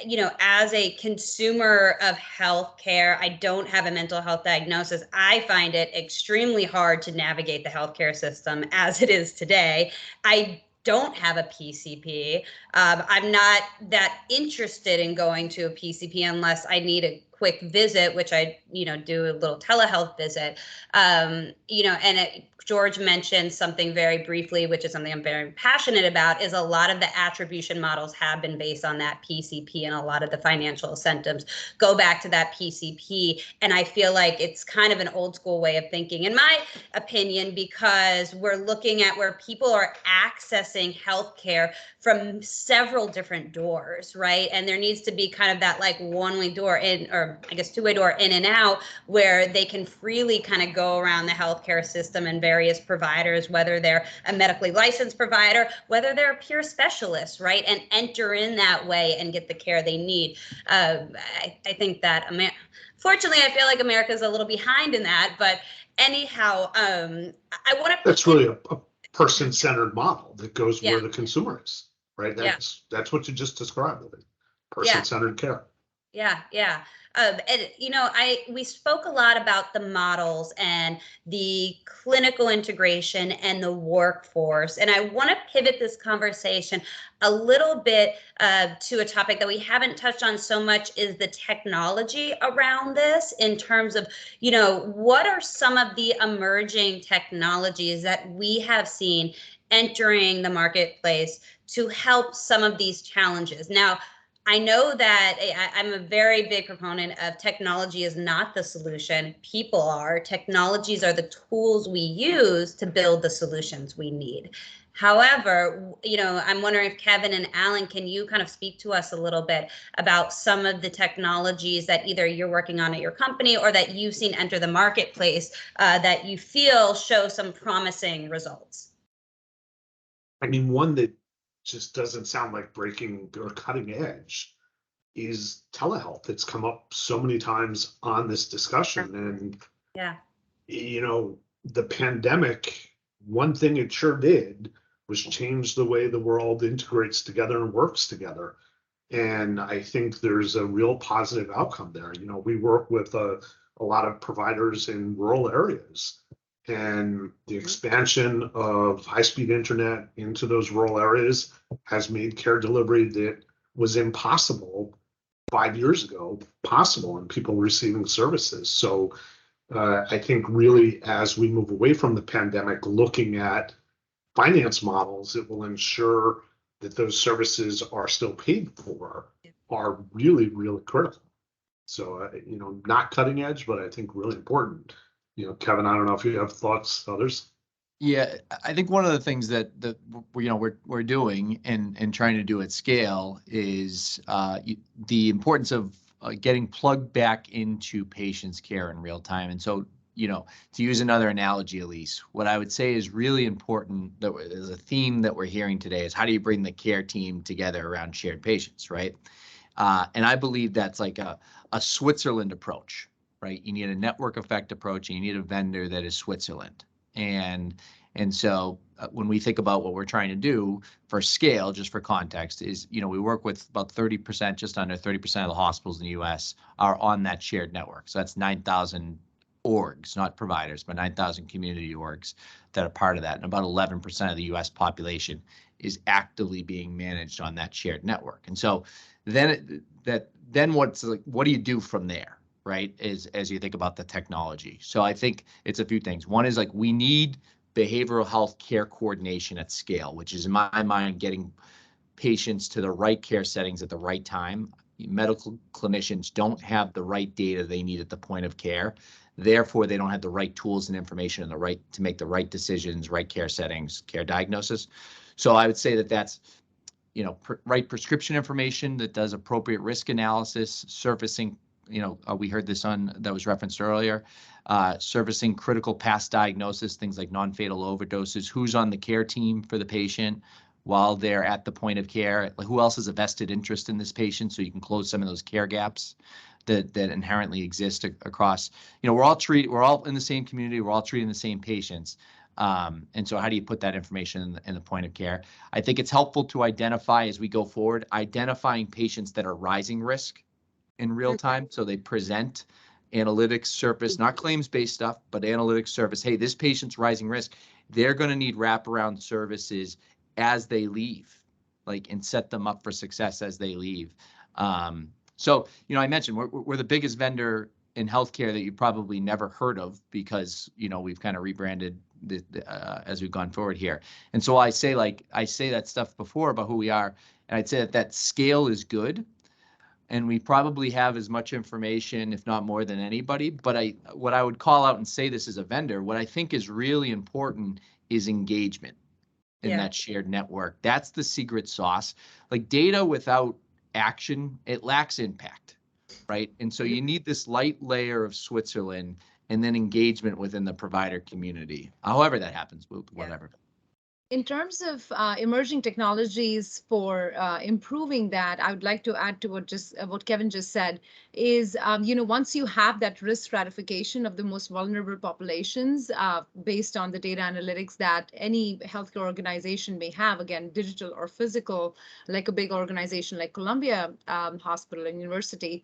as a consumer of healthcare, I don't have a mental health diagnosis. I find it extremely hard to navigate the healthcare system as it is today. I don't have a PCP. I'm not that interested in going to a PCP unless I need a quick visit, which I, do a little telehealth visit. George mentioned something very briefly, which is something I'm very passionate about, is a lot of the attribution models have been based on that PCP, and a lot of the financial incentives go back to that PCP. And I feel like it's kind of an old school way of thinking, in my opinion, because we're looking at where people are accessing healthcare from several different doors, right? And there needs to be kind of that like one-way door in, or I guess two-way door in and out, where they can freely kind of go around the healthcare system and various providers, whether they're a medically licensed provider, whether they're a peer specialist, right? And enter in that way and get the care they need. I think that, fortunately, I feel like America's a little behind in that, but anyhow, I want to. That's really a person-centered model that goes where the consumer is, right? That's what you just described, person-centered care. Yeah. And we spoke a lot about the models and the clinical integration and the workforce. And I want to pivot this conversation a little bit to a topic that we haven't touched on so much, is the technology around this, in terms of, what are some of the emerging technologies that we have seen entering the marketplace to help some of these challenges. Now, I know that I'm a very big proponent of technology is not the solution. People are. Technologies are the tools we use to build the solutions we need. However, I'm wondering if Kevin and Alan, can you kind of speak to us a little bit about some of the technologies that either you're working on at your company or that you've seen enter the marketplace that you feel show some promising results? I mean, one that just doesn't sound like breaking or cutting edge is telehealth. It's come up so many times on this discussion. And, the pandemic, one thing it sure did was change the way the world integrates together and works together. And I think there's a real positive outcome there. We work with a lot of providers in rural areas, and the expansion of high-speed internet into those rural areas has made care delivery that was impossible 5 years ago possible, and people receiving services. So I think really, as we move away from the pandemic, looking at finance models that will ensure that those services are still paid for are really, really critical. So, not cutting edge, but I think really important. Kevin, I don't know if you have thoughts, others. Yeah, I think one of the things that we're doing and trying to do at scale is the importance of getting plugged back into patients' care in real time. And so, to use another analogy, Elise, what I would say is really important, that is a theme that we're hearing today, is how do you bring the care team together around shared patients, right? And I believe that's like a Switzerland approach, right? You need a network effect approach, and you need a vendor that is Switzerland. And so when we think about what we're trying to do for scale, just for context, is, we work with about 30%, just under 30% of the hospitals in the US are on that shared network. So that's 9,000 orgs, not providers, but 9,000 community orgs that are part of that. And about 11% of the US population is actively being managed on that shared network. And so then what do you do from there, right? As you think about the technology. So I think it's a few things. One is we need behavioral health care coordination at scale, which is in my mind getting patients to the right care settings at the right time. Medical clinicians don't have the right data they need at the point of care. Therefore, they don't have the right tools and information and the right to make the right decisions, right care settings, care diagnosis. So I would say that's, right prescription information that does appropriate risk analysis, surfacing, we heard this that was referenced earlier, servicing critical past diagnosis, things like non-fatal overdoses, who's on the care team for the patient while they're at the point of care, who else has a vested interest in this patient, so you can close some of those care gaps that inherently exist across, we're all in the same community, we're all treating the same patients. And so how do you put that information in the point of care? I think it's helpful to identify as we go forward, identifying patients that are rising risk in real time. So they present analytics surface, not claims-based stuff, but analytics surface. Hey, this patient's rising risk. They're going to need wraparound services as they leave, and set them up for success as they leave. So, I mentioned we're the biggest vendor in healthcare that you probably never heard of because, we've kind of rebranded as we've gone forward here. And so I say that stuff before about who we are, and I'd say that scale is good. And we probably have as much information, if not more than anybody. But what I would call out and say this as a vendor, what I think is really important is engagement in that shared network. That's the secret sauce. Data without action, it lacks impact, right? And so you need this light layer of Switzerland and then engagement within the provider community. However that happens, whatever. In terms of emerging technologies for improving that, I would like to add to what Kevin just said is, once you have that risk stratification of the most vulnerable populations based on the data analytics that any healthcare organization may have, again, digital or physical, like a big organization like Columbia Hospital and University,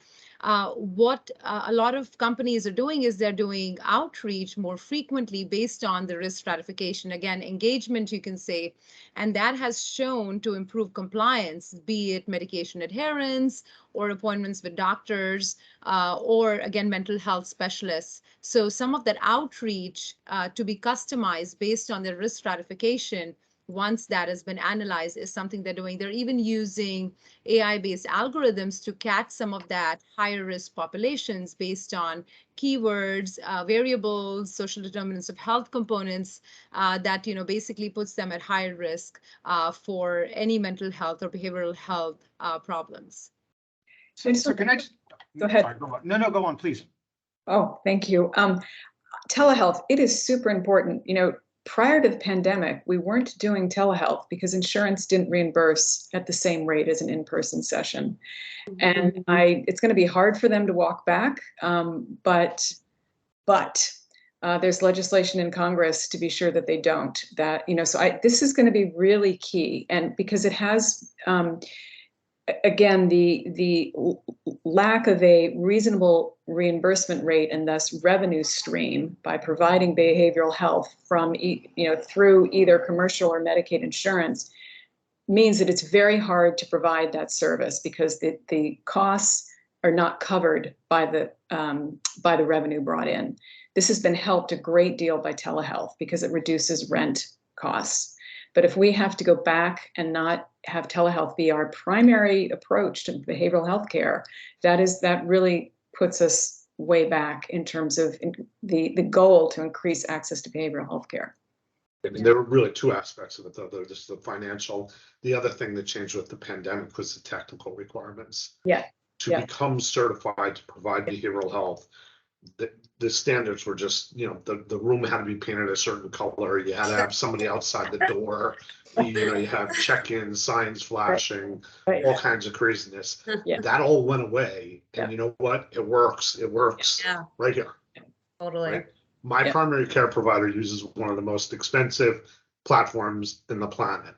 what a lot of companies are doing is they're doing outreach more frequently based on the risk stratification. Again, engagement, you can say, and that has shown to improve compliance, be it medication adherence or appointments with doctors or, again, mental health specialists. So some of that outreach to be customized based on the risk stratification, once that has been analyzed, is something they're doing. They're even using AI-based algorithms to catch some of that higher risk populations based on keywords, variables, social determinants of health components that basically puts them at higher risk for any mental health or behavioral health problems. So can I just go ahead? Sorry, go on. No, go on, please. Oh, thank you. Telehealth, it is super important. Prior to the pandemic, we weren't doing telehealth because insurance didn't reimburse at the same rate as an in-person session. And it's going to be hard for them to walk back, but there's legislation in Congress to be sure that they don't. This is going to be really key, and because it has, again, the lack of a reasonable reimbursement rate and thus revenue stream by providing behavioral health from through either commercial or Medicaid insurance means that it's very hard to provide that service because the costs are not covered by the revenue brought in. This has been helped a great deal by telehealth because it reduces rent costs. But if we have to go back and not have telehealth be our primary approach to behavioral health care, that really puts us way back in terms of the goal to increase access to behavioral health care. I mean, there were really two aspects of it, though. There's just the financial. The other thing that changed with the pandemic was the technical requirements. To become certified to provide behavioral health, the standards were just, the room had to be painted a certain color. You had to have somebody outside the door. You have check-in signs flashing, all kinds of craziness. That all went away. And you know what? It works. It works right here. Totally. Right? My primary care provider uses one of the most expensive platforms in the planet.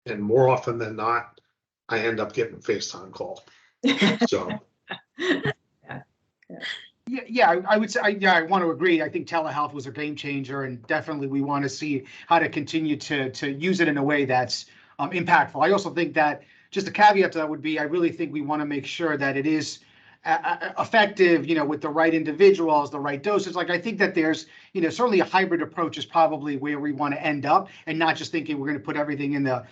And more often than not, I end up getting a FaceTime call. So. Yeah, I would say, I want to agree. I think telehealth was a game changer, and definitely we want to see how to continue to use it in a way that's impactful. I also think that just a caveat to that would be, I really think we want to make sure that it is effective, with the right individuals, the right doses. Like, I think that there's, certainly a hybrid approach is probably where we want to end up, and not just thinking we're going to put everything in the,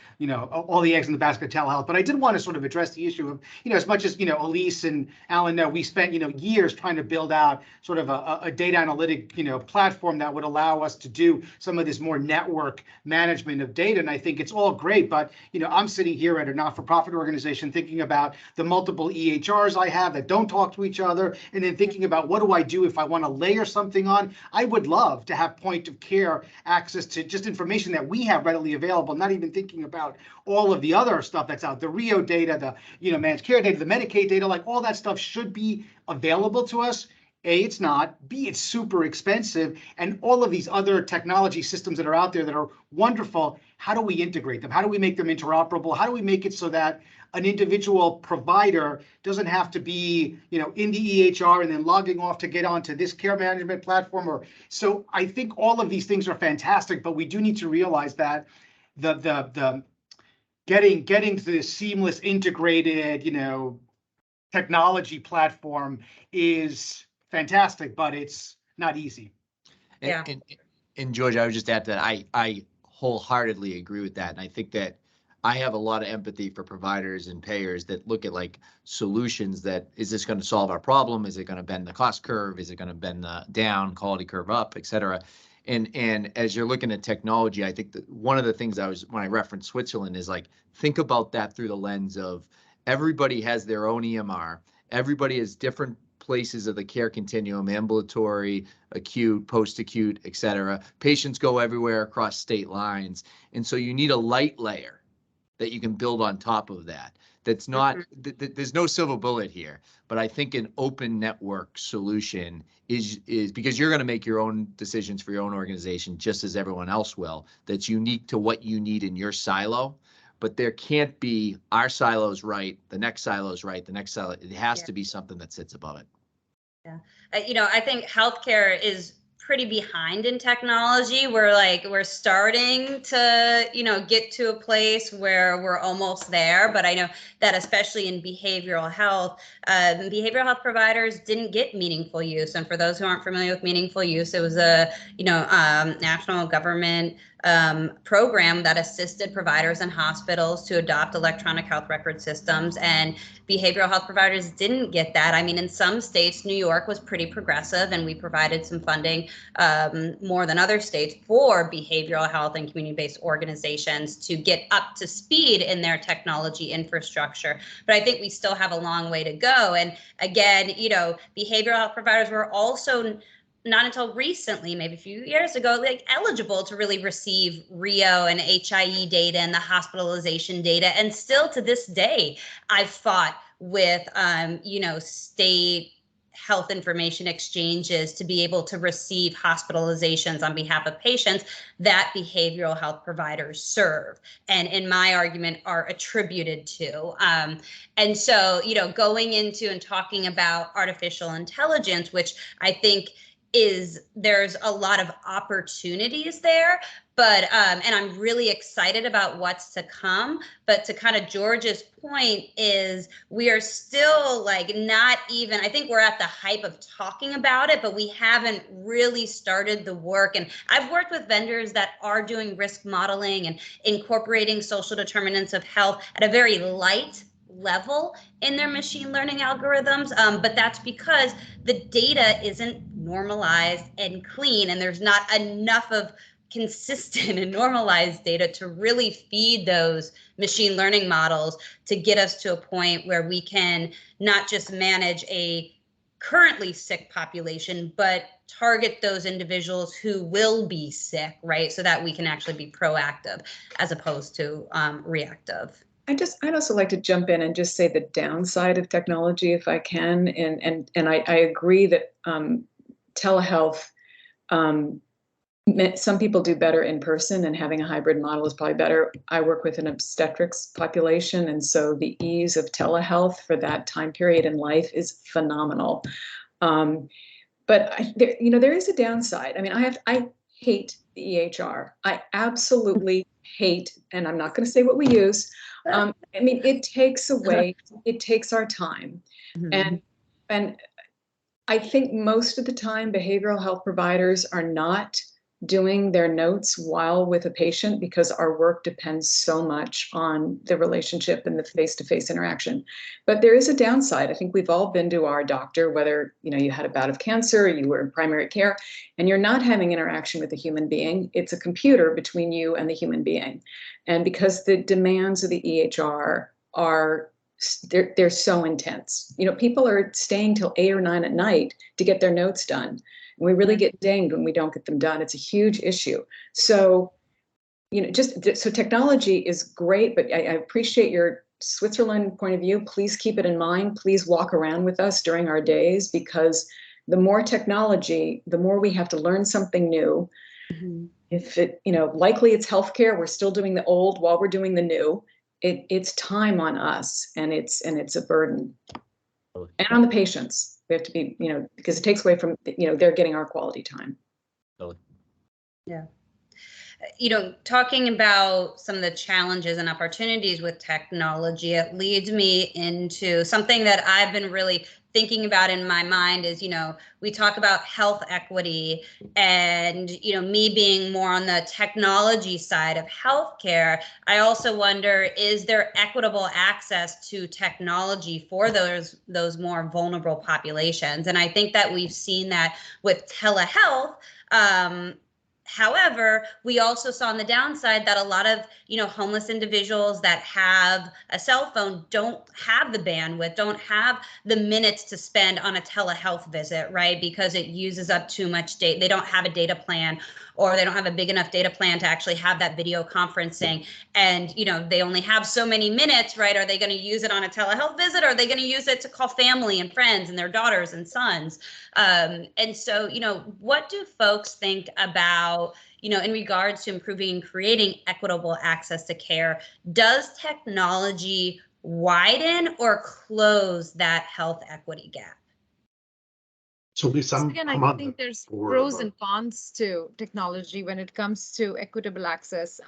all the eggs in the basket of telehealth. But I did want to sort of address the issue of, as much as, Elise and Alan know, we spent, years trying to build out sort of a data analytic, platform that would allow us to do some of this more network management of data. And I think it's all great, but, I'm sitting here at a not-for-profit organization thinking about the multiple EHRs I have that don't talk to each other, and then thinking about what do I do if I want to layer something on. I would love to have point of care access to just information that we have readily available, not even thinking about all of the other stuff that's out, the Rio data, the managed care data, the Medicaid data, like all that stuff should be available to us. A, it's not. B, it's super expensive. And all of these other technology systems that are out there that are wonderful, how do we integrate them? How do we make them interoperable? How do we make it so that an individual provider doesn't have to be, in the EHR and then logging off to get onto this care management platform? So I think all of these things are fantastic, but we do need to realize that the getting to this seamless, integrated, technology platform is fantastic, but it's not easy. Yeah. And George, I would just add that I wholeheartedly agree with that. And I think that I have a lot of empathy for providers and payers that look at like solutions that, is this going to solve our problem? Is it going to bend the cost curve? Is it going to bend the down quality curve up, et cetera? And as you're looking at technology, I think that one of the things when I referenced Switzerland is like, think about that through the lens of everybody has their own EMR. Everybody has different places of the care continuum, ambulatory, acute, post-acute, et cetera. Patients go everywhere across state lines. And so you need a light layer that you can build on top of that. That's not, there's no silver bullet here, but I think an open network solution is because you're going to make your own decisions for your own organization, just as everyone else will, that's unique to what you need in your silo. But there can't be our silo's right, the next silo's right, the next silo. It has to be something that sits above it. Yeah. I think healthcare is pretty behind in technology. We're starting to, get to a place where we're almost there. But I know that especially in behavioral health providers didn't get meaningful use. And for those who aren't familiar with meaningful use, it was a, national government program that assisted providers and hospitals to adopt electronic health record systems, and behavioral health providers didn't get that. I mean, in some states, New York was pretty progressive, and we provided some funding more than other states for behavioral health and community-based organizations to get up to speed in their technology infrastructure. But I think we still have a long way to go. And again, behavioral health providers were also not until recently, maybe a few years ago, eligible to really receive Rio and HIE data and the hospitalization data. And still to this day, I've fought with, state health information exchanges to be able to receive hospitalizations on behalf of patients that behavioral health providers serve, and in my argument are attributed to. And so, going into and talking about artificial intelligence, which I think there's a lot of opportunities there, but and I'm really excited about what's to come. But to kind of George's point is, we are still not even, I think we're at the hype of talking about it, but we haven't really started the work. And I've worked with vendors that are doing risk modeling and incorporating social determinants of health at a very light level in their machine learning algorithms, but that's because the data isn't normalized and clean, and there's not enough of consistent and normalized data to really feed those machine learning models to get us to a point where we can not just manage a currently sick population, but target those individuals who will be sick, right? So that we can actually be proactive as opposed to reactive. I'd also like to jump in and just say the downside of technology, if I can. And I agree that telehealth Some people do better in person, and having a hybrid model is probably better. I work with an obstetrics population, and so the ease of telehealth for that time period in life is phenomenal. But there is a downside. I mean, I hate the EHR. I absolutely hate, and I'm not going to say what we use. I mean, it takes our time, and I think most of the time behavioral health providers are not doing their notes while with a patient because our work depends so much on the relationship and the face-to-face interaction. But there is a downside. I think we've all been to our doctor, whether you had a bout of cancer, or you were in primary care, and you're not having interaction with a human being. It's a computer between you and the human being. And because the demands of the EHR are they're so intense. People are staying till 8 or 9 at night to get their notes done. And we really get dinged when we don't get them done. It's a huge issue. So, so technology is great, but I appreciate your Switzerland point of view. Please keep it in mind. Please walk around with us during our days, because the more technology, the more we have to learn something new. If likely it's healthcare, we're still doing the old while we're doing the new. It's time on us, and it's a burden, and on the patients. We have to be, because it takes away from, they're getting our quality time. Yeah. Talking about some of the challenges and opportunities with technology, it leads me into something that I've been really thinking about in my mind is, we talk about health equity, and, me being more on the technology side of healthcare, I also wonder, is there equitable access to technology for those more vulnerable populations? And I think that we've seen that with telehealth. However, we also saw on the downside that a lot of, homeless individuals that have a cell phone don't have the bandwidth, don't have the minutes to spend on a telehealth visit, right? Because it uses up too much data. They don't have a data plan, or they don't have a big enough data plan to actually have that video conferencing. And, they only have so many minutes, right? Are they going to use it on a telehealth visit? Or are they going to use it to call family and friends and their daughters and sons? And so, what do folks think about, in regards to improving and creating equitable access to care? Does technology widen or close that health equity gap? So Lisa, Again, I think there's pros and cons to technology when it comes to equitable access.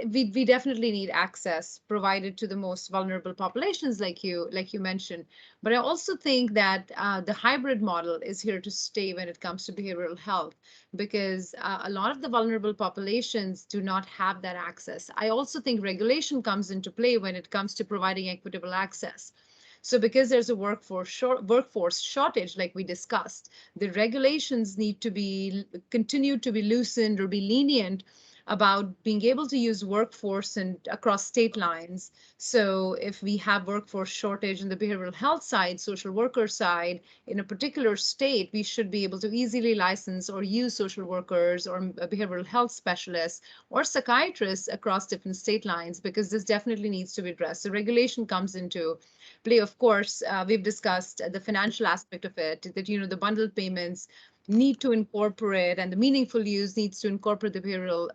We definitely need access provided to the most vulnerable populations, like you mentioned. But I also think that the hybrid model is here to stay when it comes to behavioral health, because a lot of the vulnerable populations do not have that access. I also think regulation comes into play when it comes to providing equitable access. So because there's a workforce shortage, like we discussed, the regulations need to continue to be loosened or be lenient about being able to use workforce and across state lines. So if we have workforce shortage in the behavioral health side, social worker side, in a particular state, we should be able to easily license or use social workers or behavioral health specialists or psychiatrists across different state lines, because this definitely needs to be addressed. So regulation comes into play. Of course, we've discussed the financial aspect of it, that, the bundled payments need to incorporate, and the meaningful use needs to incorporate the behavioral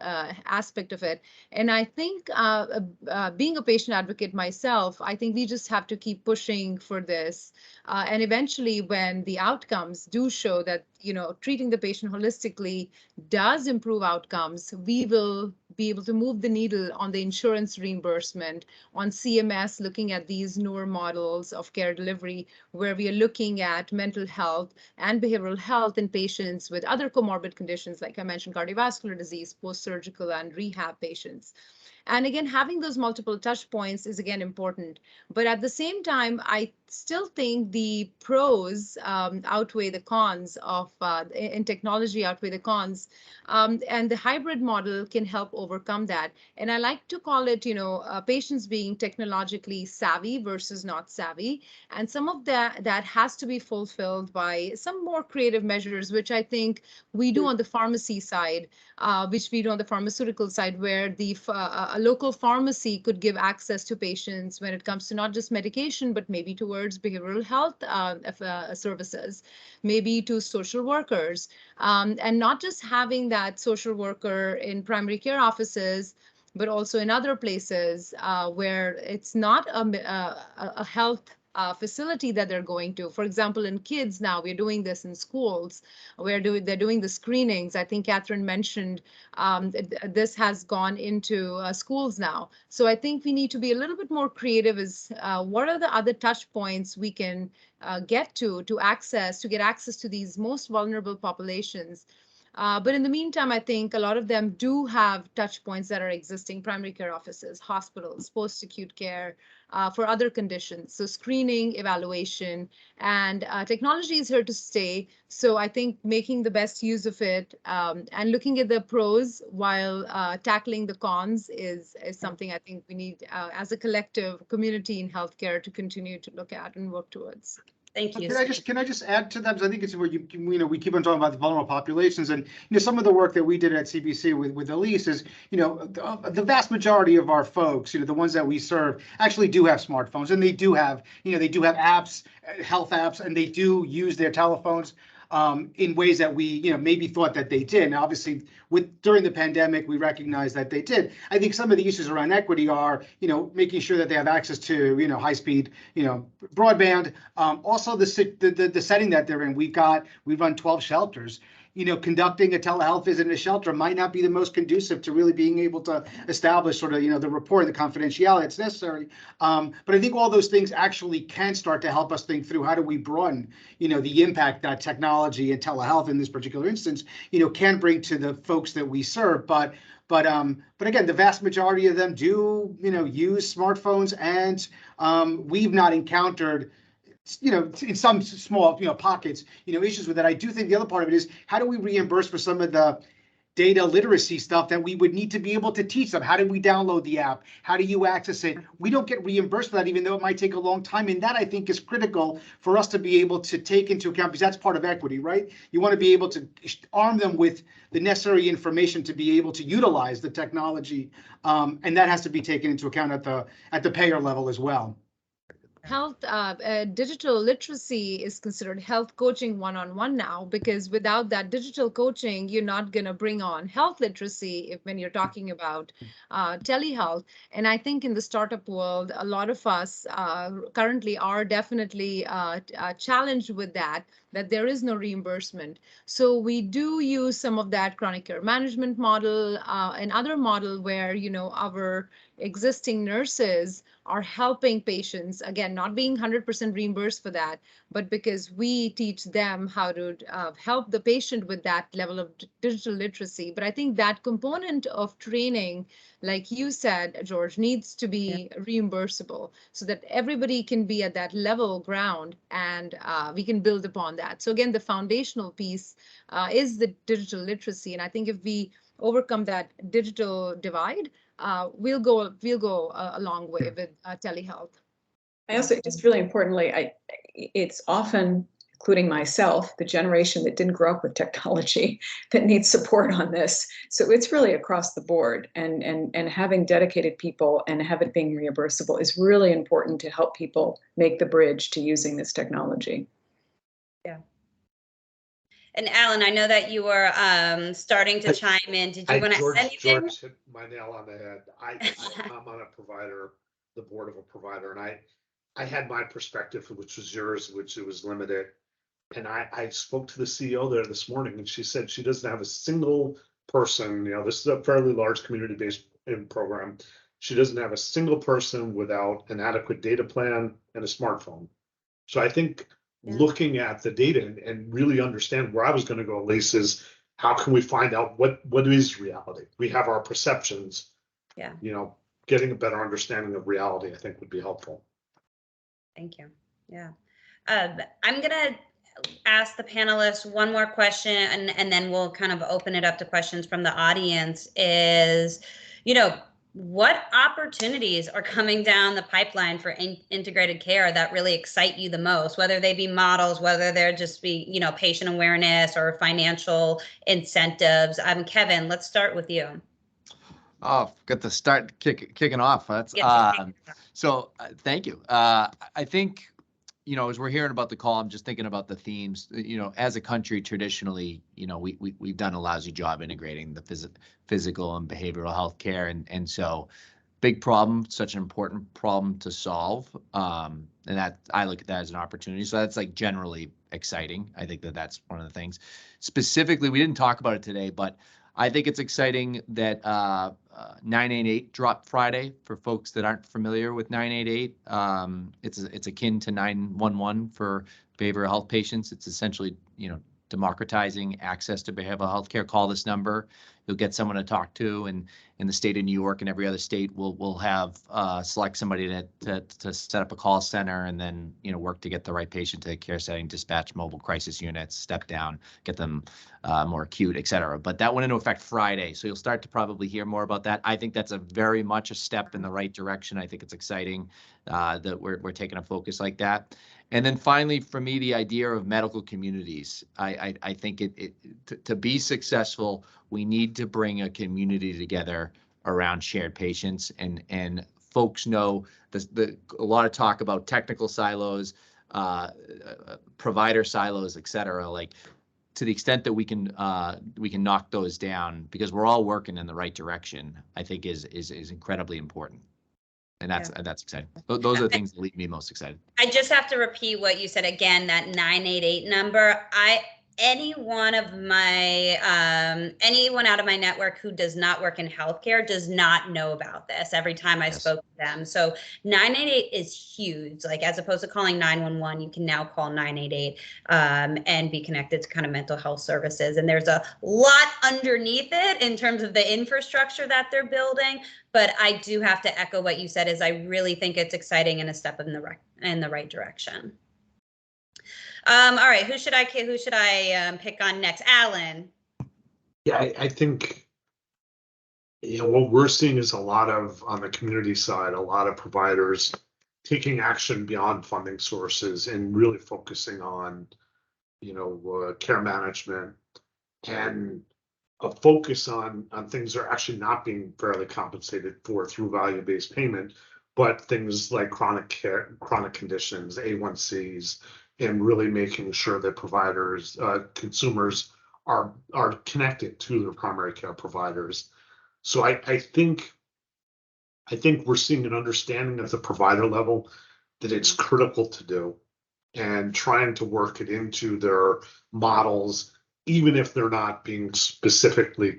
aspect of it. And I think being a patient advocate myself, I think we just have to keep pushing for this. And eventually, when the outcomes do show that, treating the patient holistically does improve outcomes, we will be able to move the needle on the insurance reimbursement, on CMS looking at these newer models of care delivery, where we are looking at mental health and behavioral health in patients with other comorbid conditions, like I mentioned, cardiovascular disease, post-surgical and rehab patients. And again, having those multiple touch points is again important. But at the same time, I still think the pros outweigh the cons of in technology outweigh the cons. And the hybrid model can help overcome that. And I like to call it, patients being technologically savvy versus not savvy. And some of that has to be fulfilled by some more creative measures, which I think we do on the pharmacy side, which we do on the pharmaceutical side, where a local pharmacy could give access to patients when it comes to not just medication, but maybe towards behavioral health services, maybe to social workers, and not just having that social worker in primary care offices, but also in other places where it's not a health facility that they're going to. For example, in kids now, we're doing this in schools. They're doing the screenings. I think Catherine mentioned this has gone into schools now. So I think we need to be a little bit more creative as what are the other touch points we can get to get access to these most vulnerable populations. But in the meantime, I think a lot of them do have touch points that are existing: primary care offices, hospitals, post-acute care for other conditions. So screening, evaluation, and technology is here to stay. So I think making the best use of it and looking at the pros while tackling the cons is something I think we need as a collective community in healthcare to continue to look at and work towards. Thank you. Can I just add to that? Because I think it's where we keep on talking about the vulnerable populations, and some of the work that we did at CBC with Elise is the vast majority of our folks, the ones that we serve, actually do have smartphones, and they do have apps, health apps, and they do use their telephones in ways that we maybe thought that they did. Now, obviously, during the pandemic, we recognize that they did. I think some of the issues around equity are making sure that they have access to high speed broadband. Also, the setting that they're in. We run 12 shelters. Conducting a telehealth visit in a shelter might not be the most conducive to really being able to establish sort of, the rapport, the confidentiality that's necessary. But I think all those things actually can start to help us think through how do we broaden, the impact that technology and telehealth in this particular instance, can bring to the folks that we serve. But again, the vast majority of them do, use smartphones, and we've not encountered in some small, pockets, issues with that. I do think the other part of it is how do we reimburse for some of the data literacy stuff that we would need to be able to teach them? How do we download the app? How do you access it? We don't get reimbursed for that, even though it might take a long time. And that, I think, is critical for us to be able to take into account, because that's part of equity, right? You want to be able to arm them with the necessary information to be able to utilize the technology. And that has to be taken into account at the payer level as well. Health digital literacy is considered health coaching one-on-one now, because without that digital coaching, you're not going to bring on health literacy when you're talking about telehealth. And I think in the startup world, a lot of us currently are definitely challenged with that there is no reimbursement. So we do use some of that chronic care management model and other model where, our existing nurses are helping patients, again, not being 100% reimbursed for that, but because we teach them how to help the patient with that level of digital literacy. But I think that component of training, like you said, George, needs to be reimbursable so that everybody can be at that level ground, and we can build upon that. So again, the foundational piece is the digital literacy. And I think if we overcome that digital divide, we'll go a long way with telehealth. I also, just really importantly, it's often, including myself, the generation that didn't grow up with technology that needs support on this. So it's really across the board, and having dedicated people and have it being reimbursable is really important to help people make the bridge to using this technology. Yeah. And Alan, I know that you were starting to chime in. Did you want to add anything? George hit my nail on the head. I'm on a provider, the board of a provider, and I had my perspective, which was yours, which it was limited. And I spoke to the CEO there this morning, and she said she doesn't have a single person, this is a fairly large community-based program. She doesn't have a single person without an adequate data plan and a smartphone. So I think looking at the data and really understand where I was going to go, Elise, is how can we find out what is reality? We have our perceptions. Yeah. Getting a better understanding of reality, I think, would be helpful. Thank you. Yeah. I'm going to ask the panelists one more question, and then we'll kind of open it up to questions from the audience. Is, what opportunities are coming down the pipeline for integrated care that really excite you the most, whether they be models, whether they're just be, patient awareness or financial incentives? Kevin, let's start with you. Oh, got to start kicking off. That's so thank you. I think, you know, as we're hearing about the call, I'm just thinking about the themes. You know, as a country, traditionally, you know, we've done a lousy job integrating the physical and behavioral health care, and so big problem, such an important problem to solve. And that I look at that as an opportunity. So that's like generally exciting. I think that that's one of the things. Specifically, we didn't talk about it today, but I think it's exciting that 988 dropped Friday. For folks that aren't familiar with 988, it's akin to 911 for behavioral health patients. It's essentially, you know, democratizing access to behavioral health care. Call this number, you'll get someone to talk to, and in the state of New York and every other state, we'll have select somebody to set up a call center, and then, you know, work to get the right patient to the care setting, dispatch mobile crisis units, step down, get them more acute, et cetera. But that went into effect Friday, so you'll start to probably hear more about that. I think that's a very much a step in the right direction. I think it's exciting that we're taking a focus like that. And then finally, for me, the idea of medical communities. I think to be successful, we need to bring a community together around shared patients, and folks know a lot of talk about technical silos, provider silos, et cetera. Like, to the extent that we can knock those down, because we're all working in the right direction, I think is incredibly important. And that's exciting. Those are the things that leave me most excited. I just have to repeat what you said again, that 988 number. Anyone out of my network who does not work in healthcare does not know about this every time I spoke to them. So 988 is huge. Like, as opposed to calling 911, you can now call 988 and be connected to kind of mental health services. And there's a lot underneath it in terms of the infrastructure that they're building. But I do have to echo what you said, is I really think it's exciting and a step in the right direction. All right, who should I pick on next? Alan. Yeah, I think, you know, what we're seeing is a lot of, on the community side, a lot of providers taking action beyond funding sources and really focusing on, you know, care management, and a focus on things that are actually not being fairly compensated for through value-based payment, but things like chronic conditions, A1Cs, and really making sure that providers, consumers are connected to their primary care providers. So I think we're seeing an understanding at the provider level that it's critical to do, and trying to work it into their models, even if they're not being specifically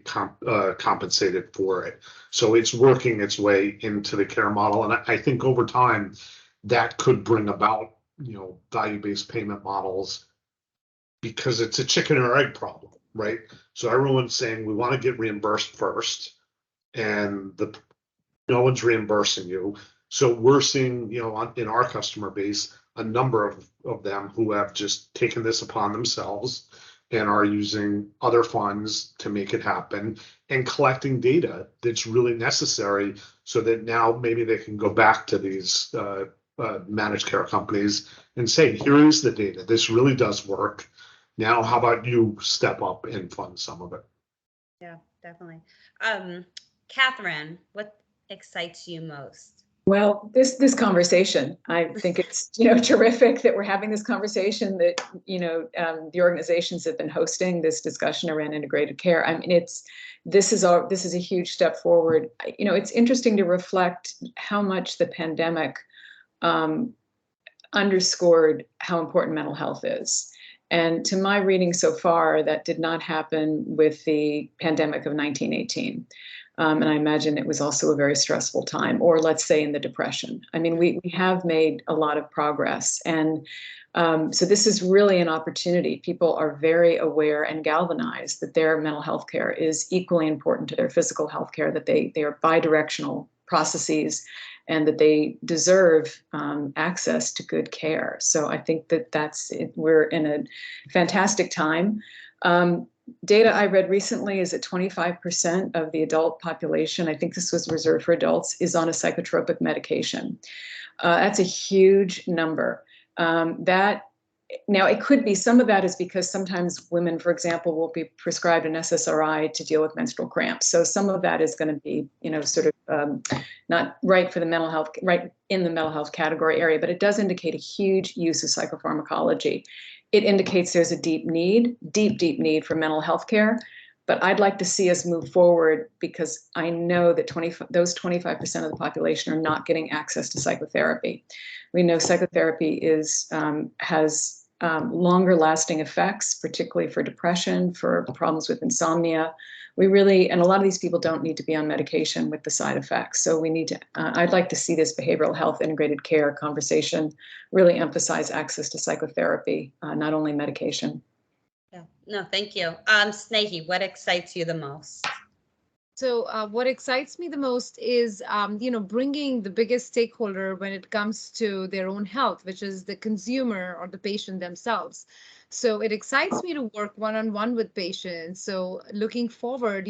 compensated for it. So it's working its way into the care model. And I think over time that could bring about, you know, value-based payment models, because it's a chicken or egg problem, right? So everyone's saying we want to get reimbursed first, and no one's reimbursing you. So we're seeing, you know, in our customer base, a number of them who have just taken this upon themselves and are using other funds to make it happen, and collecting data that's really necessary, so that now maybe they can go back to these managed care companies and say, here is the data, this really does work. Now, how about you step up and fund some of it? Yeah, definitely. Catherine, what excites you most? Well, this conversation, I think it's, you know, terrific that we're having this conversation, that, you know, the organizations have been hosting this discussion around integrated care. I mean, this is a huge step forward. You know, it's interesting to reflect how much the pandemic underscored how important mental health is. And to my reading so far, that did not happen with the pandemic of 1918. And I imagine it was also a very stressful time, or let's say in the Depression. I mean, we have made a lot of progress. And so this is really an opportunity. People are very aware and galvanized that their mental health care is equally important to their physical health care, that they are bidirectional processes, and that they deserve access to good care. So I think we're in a fantastic time. Data I read recently is that 25% of the adult population, I think this was reserved for adults, is on a psychotropic medication. That's a huge number. That Now, it could be some of that is because sometimes women, for example, will be prescribed an SSRI to deal with menstrual cramps. So some of that is going to be, sort of not right for the mental health, right in the mental health category area, but it does indicate a huge use of psychopharmacology. It indicates there's a deep need for mental health care. But I'd like to see us move forward because I know that those 25% of the population are not getting access to psychotherapy. We know psychotherapy has longer lasting effects, particularly for depression, for problems with insomnia. And a lot of these people don't need to be on medication with the side effects. So we need to, I'd like to see this behavioral health integrated care conversation really emphasize access to psychotherapy, not only medication. Yeah, no, thank you. Snehie, what excites you the most? So what excites me the most is, bringing the biggest stakeholder when it comes to their own health, which is the consumer or the patient themselves. So it excites me to work one-on-one with patients. So looking forward,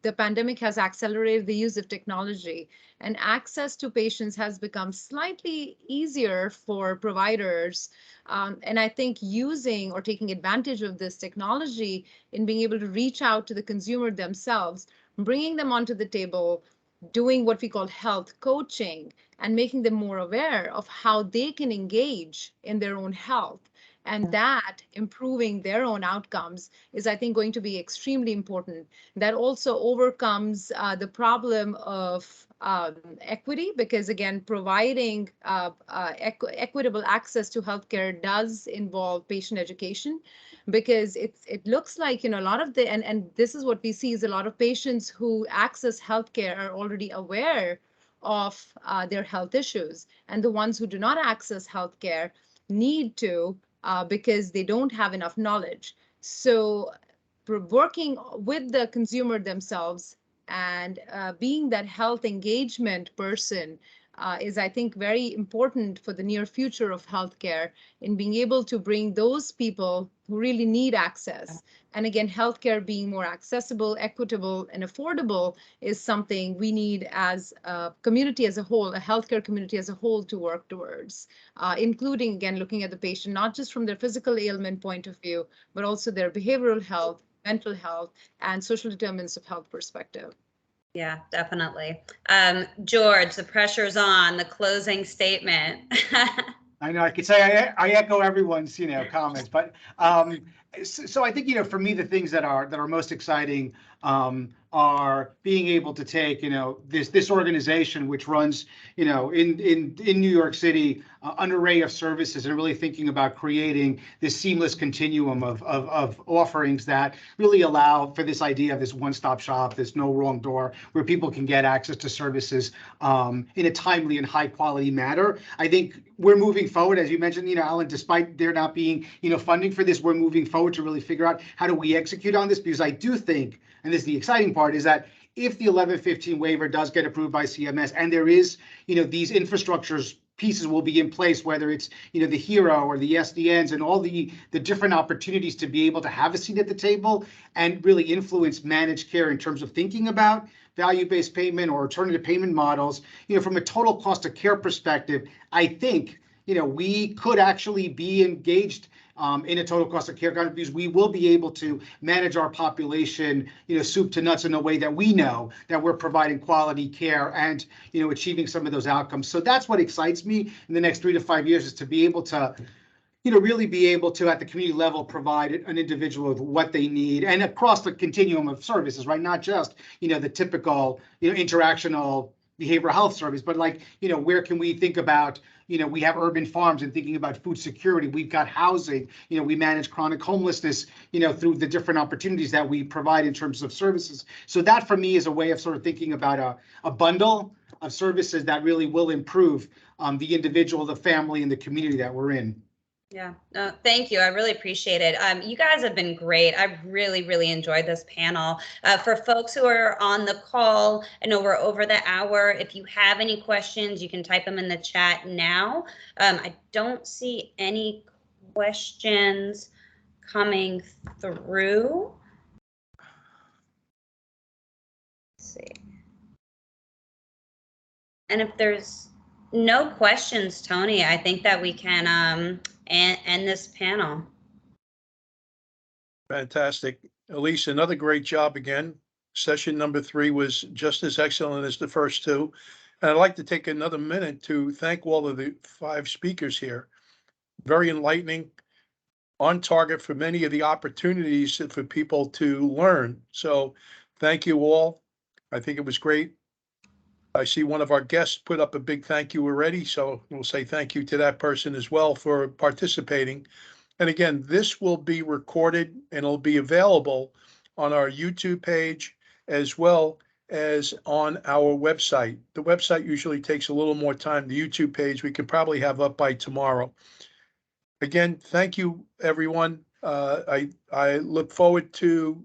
the pandemic has accelerated the use of technology, and access to patients has become slightly easier for providers. And I think using or taking advantage of this technology in being able to reach out to the consumer themselves, bringing them onto the table, doing what we call health coaching, and making them more aware of how they can engage in their own health. And that improving their own outcomes is, I think, going to be extremely important. That also overcomes the problem of equity, because again, providing equitable access to healthcare does involve patient education, because it looks like, a lot of and this is what we see is a lot of patients who access healthcare are already aware of their health issues, and the ones who do not access healthcare need to, because they don't have enough knowledge. So working with the consumer themselves and being that health engagement person is, I think, very important for the near future of healthcare, in being able to bring those people who really need access. And again, healthcare being more accessible, equitable, and affordable is something we need as a community as a whole, a healthcare community as a whole, to work towards, including, again, looking at the patient, not just from their physical ailment point of view, but also their behavioral health, mental health, and social determinants of health perspective. Yeah, definitely. George, the pressure's on, the closing statement. I know I could say I echo everyone's comments, but so I think for me the things that are most exciting are being able to take this organization which runs in New York City an array of services, and really thinking about creating this seamless continuum of offerings that really allow for this idea of this one-stop shop, this no wrong door, where people can get access to services in a timely and high quality manner. I think we're moving forward, as you mentioned, Alan, despite there not being funding for this, we're moving forward to really figure out how do we execute on this, because I do think, and this is the exciting part, is that if the 1115 waiver does get approved by CMS, and there is, these infrastructures pieces will be in place, whether it's, the HERO or the SDNs and all the different opportunities to be able to have a seat at the table and really influence managed care in terms of thinking about value-based payment or alternative payment models, from a total cost of care perspective, I think, we could actually be engaged in a total cost of care contract, because we will be able to manage our population, soup to nuts, in a way that we know that we're providing quality care and, achieving some of those outcomes. So that's what excites me in the next 3 to 5 years, is to be able to, really be able to, at the community level, provide an individual with what they need, and across the continuum of services, right? Not just, the typical, interactional behavioral health service, but like, where can we think about, we have urban farms, and thinking about food security, we've got housing, we manage chronic homelessness, through the different opportunities that we provide in terms of services. So that for me is a way of sort of thinking about a bundle of services that really will improve the individual, the family, and the community that we're in. Yeah, no, thank you. I really appreciate it. You guys have been great. I've really, really enjoyed this panel. For folks who are on the call, I know we're over the hour. If you have any questions, you can type them in the chat now. I don't see any questions coming through. Let's see. And if there's No questions, Tony. I think that we can end this panel. Fantastic. Elise, another great job again. Session number 3 was just as excellent as the first two. And I'd like to take another minute to thank all of the 5 speakers here. Very enlightening, on target for many of the opportunities for people to learn. So thank you all. I think it was great. I see one of our guests put up a big thank you already, so we'll say thank you to that person as well for participating. And again, this will be recorded and it'll be available on our YouTube page as well as on our website. The website usually takes a little more time. The YouTube page we could probably have up by tomorrow. Again, thank you, everyone. I look forward to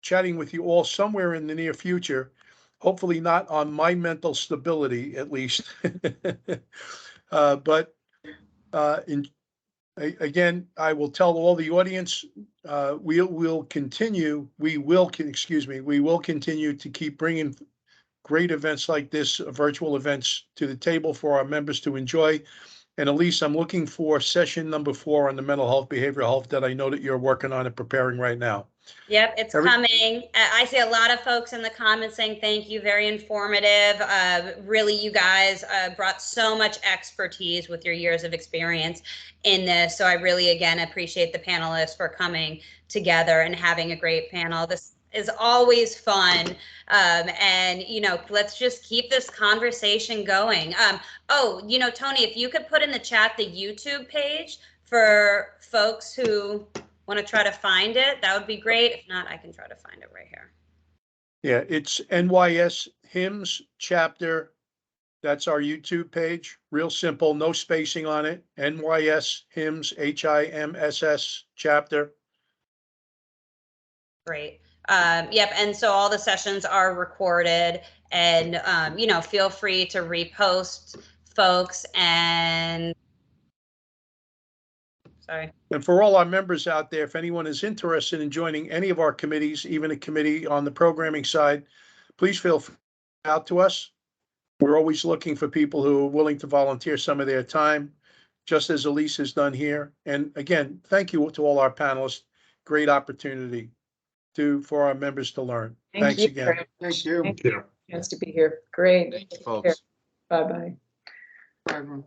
chatting with you all somewhere in the near future. Hopefully not on my mental stability, at least. But again, I will tell all the audience, we will continue to keep bringing great events like this, virtual events, to the table for our members to enjoy. And Elise, I'm looking for session number 4 on the mental health, behavioral health that I know that you're working on and preparing right now. Yep, it's coming. I see a lot of folks in the comments saying thank you, very informative. Really, you guys brought so much expertise with your years of experience in this. So I really, again, appreciate the panelists for coming together and having a great panel. This is always fun. And, you know, let's just keep this conversation going. Oh, you know, Tony, if you could put in the chat the YouTube page for folks who want to try to find it, that would be great. If not, I can try to find it right here. Yeah, it's NYS Hymns Chapter. That's our YouTube page. Real simple, no spacing on it. NYS Hymns, HIMSS Chapter. Great. Yep. And so all the sessions are recorded, and you know, feel free to repost folks. And sorry. And for all our members out there, if anyone is interested in joining any of our committees, even a committee on the programming side, please feel free to reach out to us. We're always looking for people who are willing to volunteer some of their time, just as Elise has done here. And again, thank you to all our panelists. Great opportunity for our members to learn. Thanks you again. very much. Thank you. Thank you. Chance to be here. Great. Thank you, folks. Bye-bye. Bye, everyone.